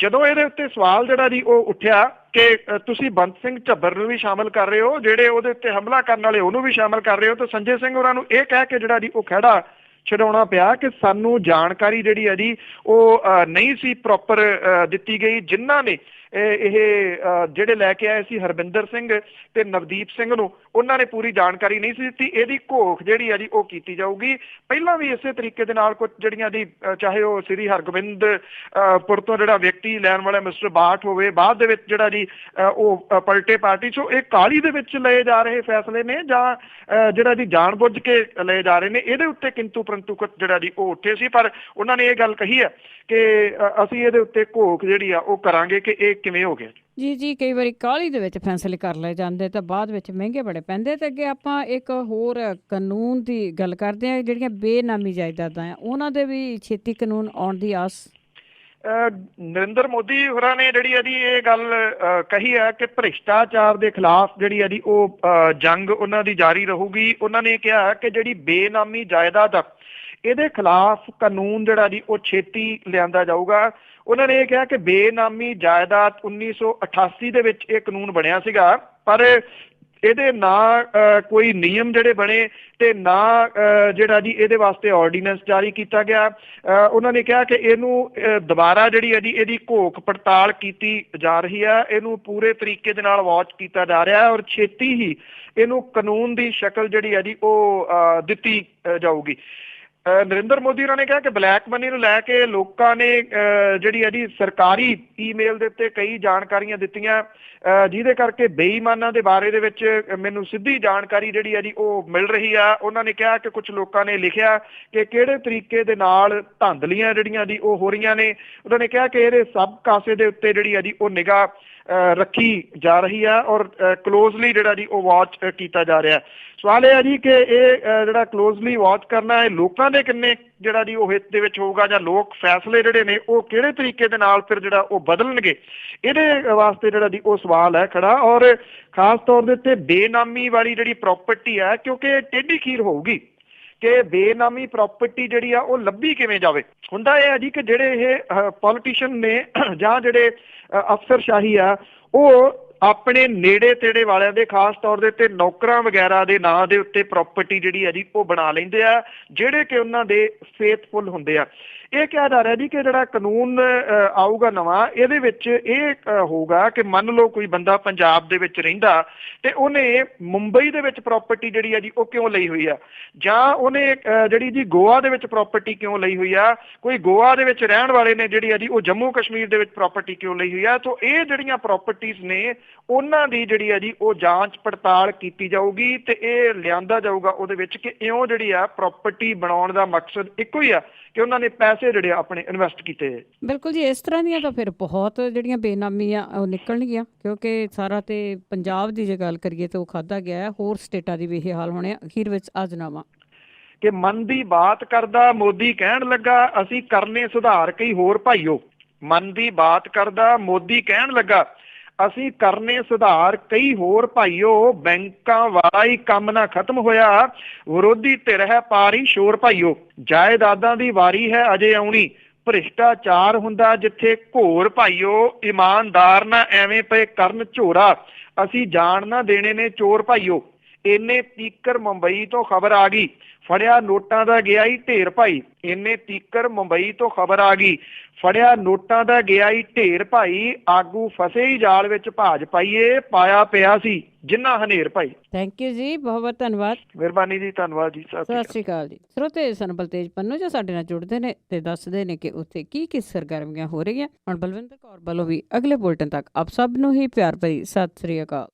ਜਦੋਂ ਇਹਦੇ ਉੱਤੇ ਸਵਾਲ ਜਿਹੜਾ ਜੀ ਉਹ ਉੱਠਿਆ ਕਿ ਤੁਸੀਂ ਬੰਤ ਸਿੰਘ ਝੱਬਰ ਨੂੰ ਵੀ ਸ਼ਾਮਲ ਕਰ ਰਹੇ ਹੋ, ਜਿਹੜੇ ਉਹਦੇ ਉੱਤੇ ਹਮਲਾ ਕਰਨ ਵਾਲੇ ਉਹਨੂੰ ਵੀ ਸ਼ਾਮਲ ਕਰ ਰਹੇ ਹੋ, ਤਾਂ ਸੰਜੇ ਸਿੰਘ ਹੋਰਾਂ ਨੂੰ ਇਹ ਕਹਿ ਕੇ ਜਿਹੜਾ ਜੀ ਉਹ ਖਹਿੜਾ ਛਡਾਉਣਾ ਪਿਆ ਕਿ ਸਾਨੂੰ ਜਾਣਕਾਰੀ ਜਿਹੜੀ ਹੈ ਜੀ ਉਹ ਨਹੀਂ ਸੀ ਪ੍ਰੋਪਰ ਦਿੱਤੀ ਗਈ। ਜਿਨ੍ਹਾਂ ਨੇ ਇਹ ਜਿਹੜੇ ਲੈ ਕੇ ਆਏ ਸੀ ਹਰਬਿੰਦਰ ਸਿੰਘ ਤੇ ਨਵਦੀਪ ਸਿੰਘ ਨੂੰ, ਉਹਨਾਂ ਨੇ ਪੂਰੀ ਜਾਣਕਾਰੀ ਨਹੀਂ ਸੀ ਦਿੱਤੀ। ਇਹਦੀ ਘੋਖ ਜਿਹੜੀ ਹੈ ਜੀ ਉਹ ਕੀਤੀ ਜਾਊਗੀ। ਪਹਿਲਾਂ ਵੀ ਇਸੇ ਤਰੀਕੇ ਦੇ ਨਾਲ ਕੁਝ ਜਿਹੜੀਆਂ ਦੀ ਚਾਹੇ ਉਹ ਸ੍ਰੀ ਹਰਗੋਬਿੰਦਪੁਰ ਤੋਂ ਜਿਹੜਾ ਵਿਅਕਤੀ ਲੈਣ ਵਾਲਾ ਮਿਸਟਰ ਬਾਠ ਹੋਵੇ, ਬਾਅਦ ਦੇ ਵਿੱਚ ਜਿਹੜਾ ਜੀ ਉਹ ਪਲਟੇ ਪਾਰਟੀ ਚੋਂ, ਇਹ ਕਾਹਲੀ ਦੇ ਵਿੱਚ ਲਏ ਜਾ ਰਹੇ ਫੈਸਲੇ ਨੇ ਜਾਂ ਜਿਹੜਾ ਜੀ ਜਾਣ ਬੁੱਝ ਕੇ ਲਏ ਜਾ ਰਹੇ ਨੇ, ਇਹਦੇ ਉੱਤੇ ਕਿੰਤੂ ਪਰੰਤੂ ਜਿਹੜਾ ਜੀ ਉਹ ਉੱਠੇ ਸੀ। ਪਰ ਉਹਨਾਂ ਨੇ ਇਹ ਗੱਲ ਕਹੀ ਹੈ ਕਿ ਅਸੀਂ ਇਹਦੇ ਉੱਤੇ ਘੋਖ ਜਿਹੜੀ ਆ ਉਹ ਕਰਾਂਗੇ ਕਿ ਇਹ ਕਿਵੇਂ ਹੋ ਗਿਆ। ਜੀ ਕਈ ਵਾਰੀ ਕਾਹਲੀ ਦੇ ਵਿੱਚ ਫੈਸਲੇ ਕਰ ਲਏ ਜਾਂਦੇ ਤਾਂ ਬਾਅਦ ਵਿੱਚ ਮਹਿੰਗੇ ਬੜੇ ਪੈਂਦੇ। ਤੇ ਅੱਗੇ ਆਪਾਂ ਇੱਕ ਹੋਰ ਕਾਨੂੰਨ ਦੀ ਗੱਲ ਕਰਦੇ ਹਾਂ, ਜਿਹੜੀਆਂ ਬੇਨਾਮੀ ਜਾਇਦਾਦਾਂ ਆ ਉਹਨਾਂ ਦੇ ਵੀ ਛੇਤੀ ਕਾਨੂੰਨ ਆਉਣ ਦੀ ਆਸ। ਨਰਿੰਦਰ ਮੋਦੀ ਹੋਰਾਂ ਨੇ ਜਿਹੜੀ ਇਹਦੀ ਇਹ ਗੱਲ ਕਹੀ ਹੈ ਕਿ ਭ੍ਰਿਸ਼ਟਾਚਾਰ ਦੇ ਖਿਲਾਫ ਜਿਹੜੀ ਇਹਦੀ ਉਹ ਜੰਗ ਉਹਨਾਂ ਦੀ ਜਾਰੀ ਰਹੂਗੀ। ਉਹਨਾਂ ਨੇ ਕਿਹਾ ਕਿ ਜਿਹੜੀ ਬੇਨਾਮੀ ਜਾਇਦਾਦ ਆ ਇਹਦੇ ਖਿਲਾਫ ਕਾਨੂੰਨ ਜਿਹੜਾ ਜੀ ਉਹ ਛੇਤੀ ਲਿਆਂਦਾ ਜਾਊਗਾ। ਉਹਨਾਂ ਨੇ ਇਹ ਕਿਹਾ ਕਿ ਬੇਨਾਮੀ ਜਾਇਦਾਦ 1988 ਦੇ ਵਿੱਚ ਇਹ ਕਾਨੂੰਨ ਬਣਿਆ ਸੀਗਾ, ਪਰ ਇਹਦੇ ਨਾ ਕੋਈ ਨਿਯਮ ਜਿਹੜੇ ਬਣੇ ਤੇ ਨਾ ਜਿਹੜਾ ਜੀ ਇਹਦੇ ਵਾਸਤੇ ਆਰਡੀਨੈਂਸ ਜਾਰੀ ਕੀਤਾ ਗਿਆ। ਉਹਨਾਂ ਨੇ ਕਿਹਾ ਕਿ ਇਹਨੂੰ ਦੁਬਾਰਾ ਜਿਹੜੀ ਹੈ ਜੀ ਇਹਦੀ ਘੋਖ ਪੜਤਾਲ ਕੀਤੀ ਜਾ ਰਹੀ ਹੈ, ਇਹਨੂੰ ਪੂਰੇ ਤਰੀਕੇ ਦੇ ਨਾਲ ਵਾਚ ਕੀਤਾ ਜਾ ਰਿਹਾ ਹੈ ਔਰ ਛੇਤੀ ਹੀ ਇਹਨੂੰ ਕਾਨੂੰਨ ਦੀ ਸ਼ਕਲ ਜਿਹੜੀ ਹੈ ਜੀ ਉਹ ਦਿੱਤੀ ਜਾਊਗੀ। ਨਰਿੰਦਰ ਮੋਦੀ ਹੋਰਾਂ ਨੇ ਕਿਹਾ ਕਿ ਬਲੈਕ ਮਨੀ ਨੂੰ ਲੈ ਕੇ ਲੋਕਾਂ ਨੇ ਜਿਹੜੀ ਇਹਦੀ ਸਰਕਾਰੀ ਈਮੇਲ ਦੇ ਉੱਤੇ ਕਈ ਜਾਣਕਾਰੀਆਂ ਦਿੱਤੀਆਂ, ਜਿਹਦੇ ਕਰਕੇ ਬੇਈਮਾਨਾਂ ਦੇ ਬਾਰੇ ਦੇ ਵਿੱਚ ਮੈਨੂੰ ਸਿੱਧੀ ਜਾਣਕਾਰੀ ਜਿਹੜੀ ਹੈ ਜੀ ਉਹ ਮਿਲ ਰਹੀ ਆ। ਉਹਨਾਂ ਨੇ ਕਿਹਾ ਕਿ ਕੁਝ ਲੋਕਾਂ ਨੇ ਲਿਖਿਆ ਕਿ ਕਿਹੜੇ ਤਰੀਕੇ ਦੇ ਨਾਲ ਧਾਂਦਲੀਆਂ ਜਿਹੜੀਆਂ ਦੀ ਉਹ ਹੋ ਰਹੀਆਂ ਨੇ। ਉਹਨਾਂ ਨੇ ਕਿਹਾ ਕਿ ਇਹਦੇ ਸਭ ਕਾਸੇ ਦੇ ਉੱਤੇ ਜਿਹੜੀ ਹੈ ਜੀ ਉਹ ਨਿਗਾਹ ਰੱਖੀ ਜਾ ਰਹੀ ਹੈ ਔਰ ਕਲੋਜ਼ਲੀ ਜਿਹੜਾ ਜੀ ਉਹ ਵਾਚ ਕੀਤਾ ਜਾ ਰਿਹਾ। ਸਵਾਲ ਇਹ ਹੈ ਜੀ ਕਿ ਇਹ ਜਿਹੜਾ ਕਲੋਜ਼ਲੀ ਵਾਚ ਕਰਨਾ ਹੈ ਲੋਕਾਂ ਦੇ ਕਿੰਨੇ ਜਿਹੜਾ ਜੀ ਉਹ ਹਿੱਤ ਦੇ ਵਿੱਚ ਹੋਊਗਾ, ਜਾਂ ਲੋਕ ਫੈਸਲੇ ਜਿਹੜੇ ਨੇ ਉਹ ਕਿਹੜੇ ਤਰੀਕੇ ਦੇ ਨਾਲ ਫਿਰ ਜਿਹੜਾ ਉਹ ਬਦਲਣਗੇ, ਇਹਦੇ ਵਾਸਤੇ ਜਿਹੜਾ ਜੀ ਉਹ ਸਵਾਲ ਹੈ ਖੜਾ। ਔਰ ਖਾਸ ਤੌਰ ਦੇ ਉੱਤੇ ਬੇਨਾਮੀ ਵਾਲੀ ਜਿਹੜੀ ਪ੍ਰਾਪਰਟੀ ਹੈ, ਕਿਉਂਕਿ ਟੇਢੀ ਖੀਰ ਹੋਊਗੀ ਕਿ ਬੇਨਾਮੀ ਪ੍ਰਾਪਰਟੀ ਜਿਹੜੀ ਆ ਉਹ ਲੱਭੀ ਕਿਵੇਂ ਜਾਵੇ। ਹੁੰਦਾ ਇਹ ਹੈ ਜੀ ਕਿ ਜਿਹੜੇ ਇਹ ਪੋਲੀਟੀਸ਼ੀਅਨ ਨੇ ਜਾਂ ਜਿਹੜੇ ਅਫਸਰਸ਼ਾਹੀ ਆ ਉਹ ਆਪਣੇ ਨੇੜੇ ਤੇੜੇ ਵਾਲਿਆਂ ਦੇ ਖਾਸ ਤੌਰ ਦੇ ਉੱਤੇ ਨੌਕਰਾਂ ਵਗੈਰਾ ਦੇ ਨਾਂ ਦੇ ਉੱਤੇ ਪ੍ਰਾਪਰਟੀ ਜਿਹੜੀ ਹੈ ਜੀ ਉਹ ਬਣਾ ਲੈਂਦੇ ਆ, ਜਿਹੜੇ ਕਿ ਉਹਨਾਂ ਦੇ ਫੇਥਫੁਲ ਹੁੰਦੇ ਆ। ਇਹ ਕਿਹਾ ਜਾ ਰਿਹਾ ਜੀ ਕਿ ਜਿਹੜਾ ਕਾਨੂੰਨ ਆਊਗਾ ਨਵਾਂ, ਇਹਦੇ ਵਿੱਚ ਇਹ ਹੋਊਗਾ ਕਿ ਮੰਨ ਲਓ ਕੋਈ ਬੰਦਾ ਪੰਜਾਬ ਦੇ ਵਿੱਚ ਰਹਿੰਦਾ ਤੇ ਉਹਨੇ ਮੁੰਬਈ ਦੇ ਵਿੱਚ ਪ੍ਰਾਪਰਟੀ ਜਿਹੜੀ ਹੈ ਜੀ ਉਹ ਕਿਉਂ ਲਈ ਹੋਈ ਆ, ਜਾਂ ਉਹਨੇ ਜਿਹੜੀ ਜੀ ਗੋਆ ਦੇ ਵਿੱਚ ਪ੍ਰਾਪਰਟੀ ਕਿਉਂ ਲਈ ਹੋਈ ਆ, ਕੋਈ ਗੋਆ ਦੇ ਵਿੱਚ ਰਹਿਣ ਵਾਲੇ ਨੇ ਜਿਹੜੀ ਹੈ ਜੀ ਉਹ ਜੰਮੂ ਕਸ਼ਮੀਰ ਦੇ ਵਿੱਚ ਪ੍ਰਾਪਰਟੀ ਕਿਉਂ ਲਈ ਹੋਈ ਆ। ਤਾਂ ਇਹ ਜਿਹੜੀਆਂ ਪ੍ਰਾਪਰਟੀਜ਼ ਨੇ ਉਹਨਾਂ ਦੀ ਜਿਹੜੀ ਹੈ ਜੀ ਉਹ ਜਾਂਚ ਪੜਤਾਲ ਕੀਤੀ ਜਾਊਗੀ ਤੇ ਇਹ ਲਿਆਂਦਾ ਜਾਊਗਾ ਉਹਦੇ ਵਿੱਚ ਕਿ ਇਉਂ ਜਿਹੜੀ ਆ ਪ੍ਰਾਪਰਟੀ ਬਣਾਉਣ ਦਾ ਮਕਸਦ ਇੱਕੋ ਹੀ ਆ ਕਿ ਉਹਨਾਂ ਨੇ ਪੈਸੇ ਜਿਹੜੇ ਆਪਣੇ ਇਨਵੈਸਟ ਕੀਤੇ। ਬਿਲਕੁਲ ਜੀ, ਇਸ ਤਰ੍ਹਾਂ ਦੀਆਂ ਤਾਂ ਫਿਰ ਬਹੁਤ ਜਿਹੜੀਆਂ ਬੇਨਾਮੀਆਂ ਉਹ ਨਿਕਲਣਗੀਆਂ, ਕਿਉਂਕਿ ਸਾਰਾ ਤੇ ਪੰਜਾਬ ਦੀ ਜੇ ਗੱਲ ਕਰੀਏ ਤਾਂ ਉਹ ਖਾਧਾ ਗਿਆ ਹੈ, ਹੋਰ ਸਟੇਟਾਂ ਦੀ ਵੀ ਇਹ ਹਾਲ ਹੋਣੇ। ਅਖੀਰ ਵਿੱਚ ਅਜਨਾਮਾ ਕਿ ਮਨ ਦੀ ਬਾਤ ਕਰਦਾ ਮੋਦੀ ਕਹਿਣ ਲੱਗਾ ਅਸੀਂ ਕਰਨੇ ਸੁਧਾਰ ਕਈ ਹੋਰ ਭਾਈਓ। ਮਨ ਦੀ ਬਾਤ ਕਰਦਾ ਮੋਦੀ ਕਹਿਣ ਲੱਗਾ ਅਸੀਂ ਕਰਨੇ ਸੁਧਾਰ ਕਈ ਹੋਰ ਭਾਈਓ। ਬੈਂਕਾਂ ਵਾਲਾ ਹੀ ਕੰਮ ਨਾ ਖਤਮ ਹੋਇਆ, ਵਿਰੋਧੀ ਧਿਰ ਹੈ ਪਾਰੀ ਸ਼ੋਰ ਭਾਈਓ। ਜਾਇਦਾਦਾਂ ਦੀ ਵਾਰੀ ਹੈ ਅਜੇ ਆਉਣੀ, ਭ੍ਰਿਸ਼ਟਾਚਾਰ ਹੁੰਦਾ ਜਿੱਥੇ ਘੋਰ ਭਾਈਓ। ਇਮਾਨਦਾਰ ਨਾ ਐਵੇਂ ਪਏ ਕਰਨ ਝੋਰਾ, ਅਸੀਂ ਜਾਣ ਨਾ ਦੇਣੇ ਨੇ ਚੋਰ ਭਾਈਓ। ਇੰਨੇ ਤੀਕਰ ਮੁੰਬਈ ਤੋਂ ਖਬਰ ਆ ਗਈ, ਫੜਿਆ ਨੋਟਾਂ ਦਾ ਗਿਆ ਹੀ ਢੇਰ ਭਾਈ। ਇੰਨੇ ਤੀਕਰ ਮੁੰਬਈ ਤੋਂ ਖਬਰ ਆ ਗਈ, ਫੜਿਆ ਨੋਟਾਂ ਦਾ ਗਿਆ ਹੀ ਢੇਰ ਭਾਈ। ਆਗੂ ਫਸੇ ਹੀ ਜਾਲ ਵਿੱਚ ਭਾਜ ਪਾਈਏ, ਪਾਇਆ ਪਿਆ ਸੀ ਜਿੰਨਾ ਹਨੇਰ ਭਾਈ। ਥੈਂਕ ਯੂ ਜੀ, ਬਹੁਤ ਬਹੁਤ ਧੰਨਵਾਦ। ਮਿਹਰਬਾਨੀ ਜੀ, ਧੰਨਵਾਦ ਜੀ, ਸਤਿ ਸ਼੍ਰੀ ਅਕਾਲ ਜੀ। ਸਰੋਤੇ ਸਨ ਬਲਤੇਜ ਪੰਨੂ ਜੋ ਸਾਡੇ ਨਾਲ ਜੁੜਦੇ ਨੇ ਤੇ ਦੱਸਦੇ ਨੇ ਕਿ ਉੱਥੇ ਕੀ ਸਰਗਰਮੀਆਂ ਹੋ ਰਹੀਆਂ। ਹੁਣ ਬਲਵਿੰਦਰ ਕੌਰ ਵੱਲੋਂ ਵੀ ਅਗਲੇ ਬੁਲਟਨ ਤੱਕ ਆਪ ਸਭ ਨੂੰ ਹੀ ਪਿਆਰ ਭਰੀ ਸਤਿ ਸ਼੍ਰੀ ਅਕਾਲ।